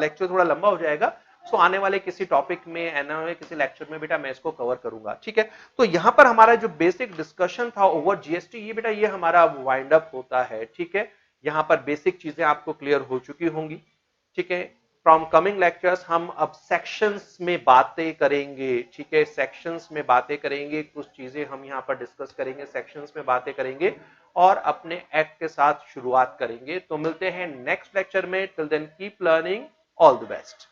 लेक्चर थोड़ा लंबा हो जाएगा, सो आने वाले किसी टॉपिक में, आने किसी लेक्चर में बेटा मैं इसको कवर करूंगा, ठीक है। तो यहां पर हमारा जो बेसिक डिस्कशन था ओवर जीएसटी, ये बेटा ये हमारा वाइंड अप होता है, ठीक है। यहां पर बेसिक चीजें आपको क्लियर हो चुकी होंगी, ठीक है। फ्रॉम कमिंग लेक्चर्स हम अब सेक्शंस में बातें करेंगे, ठीक है, सेक्शंस में बातें करेंगे, कुछ चीजें हम यहां पर डिस्कस करेंगे, सेक्शंस में बातें करेंगे और अपने एक्ट के साथ शुरुआत करेंगे। तो मिलते हैं नेक्स्ट लेक्चर में, till then keep learning, all the best.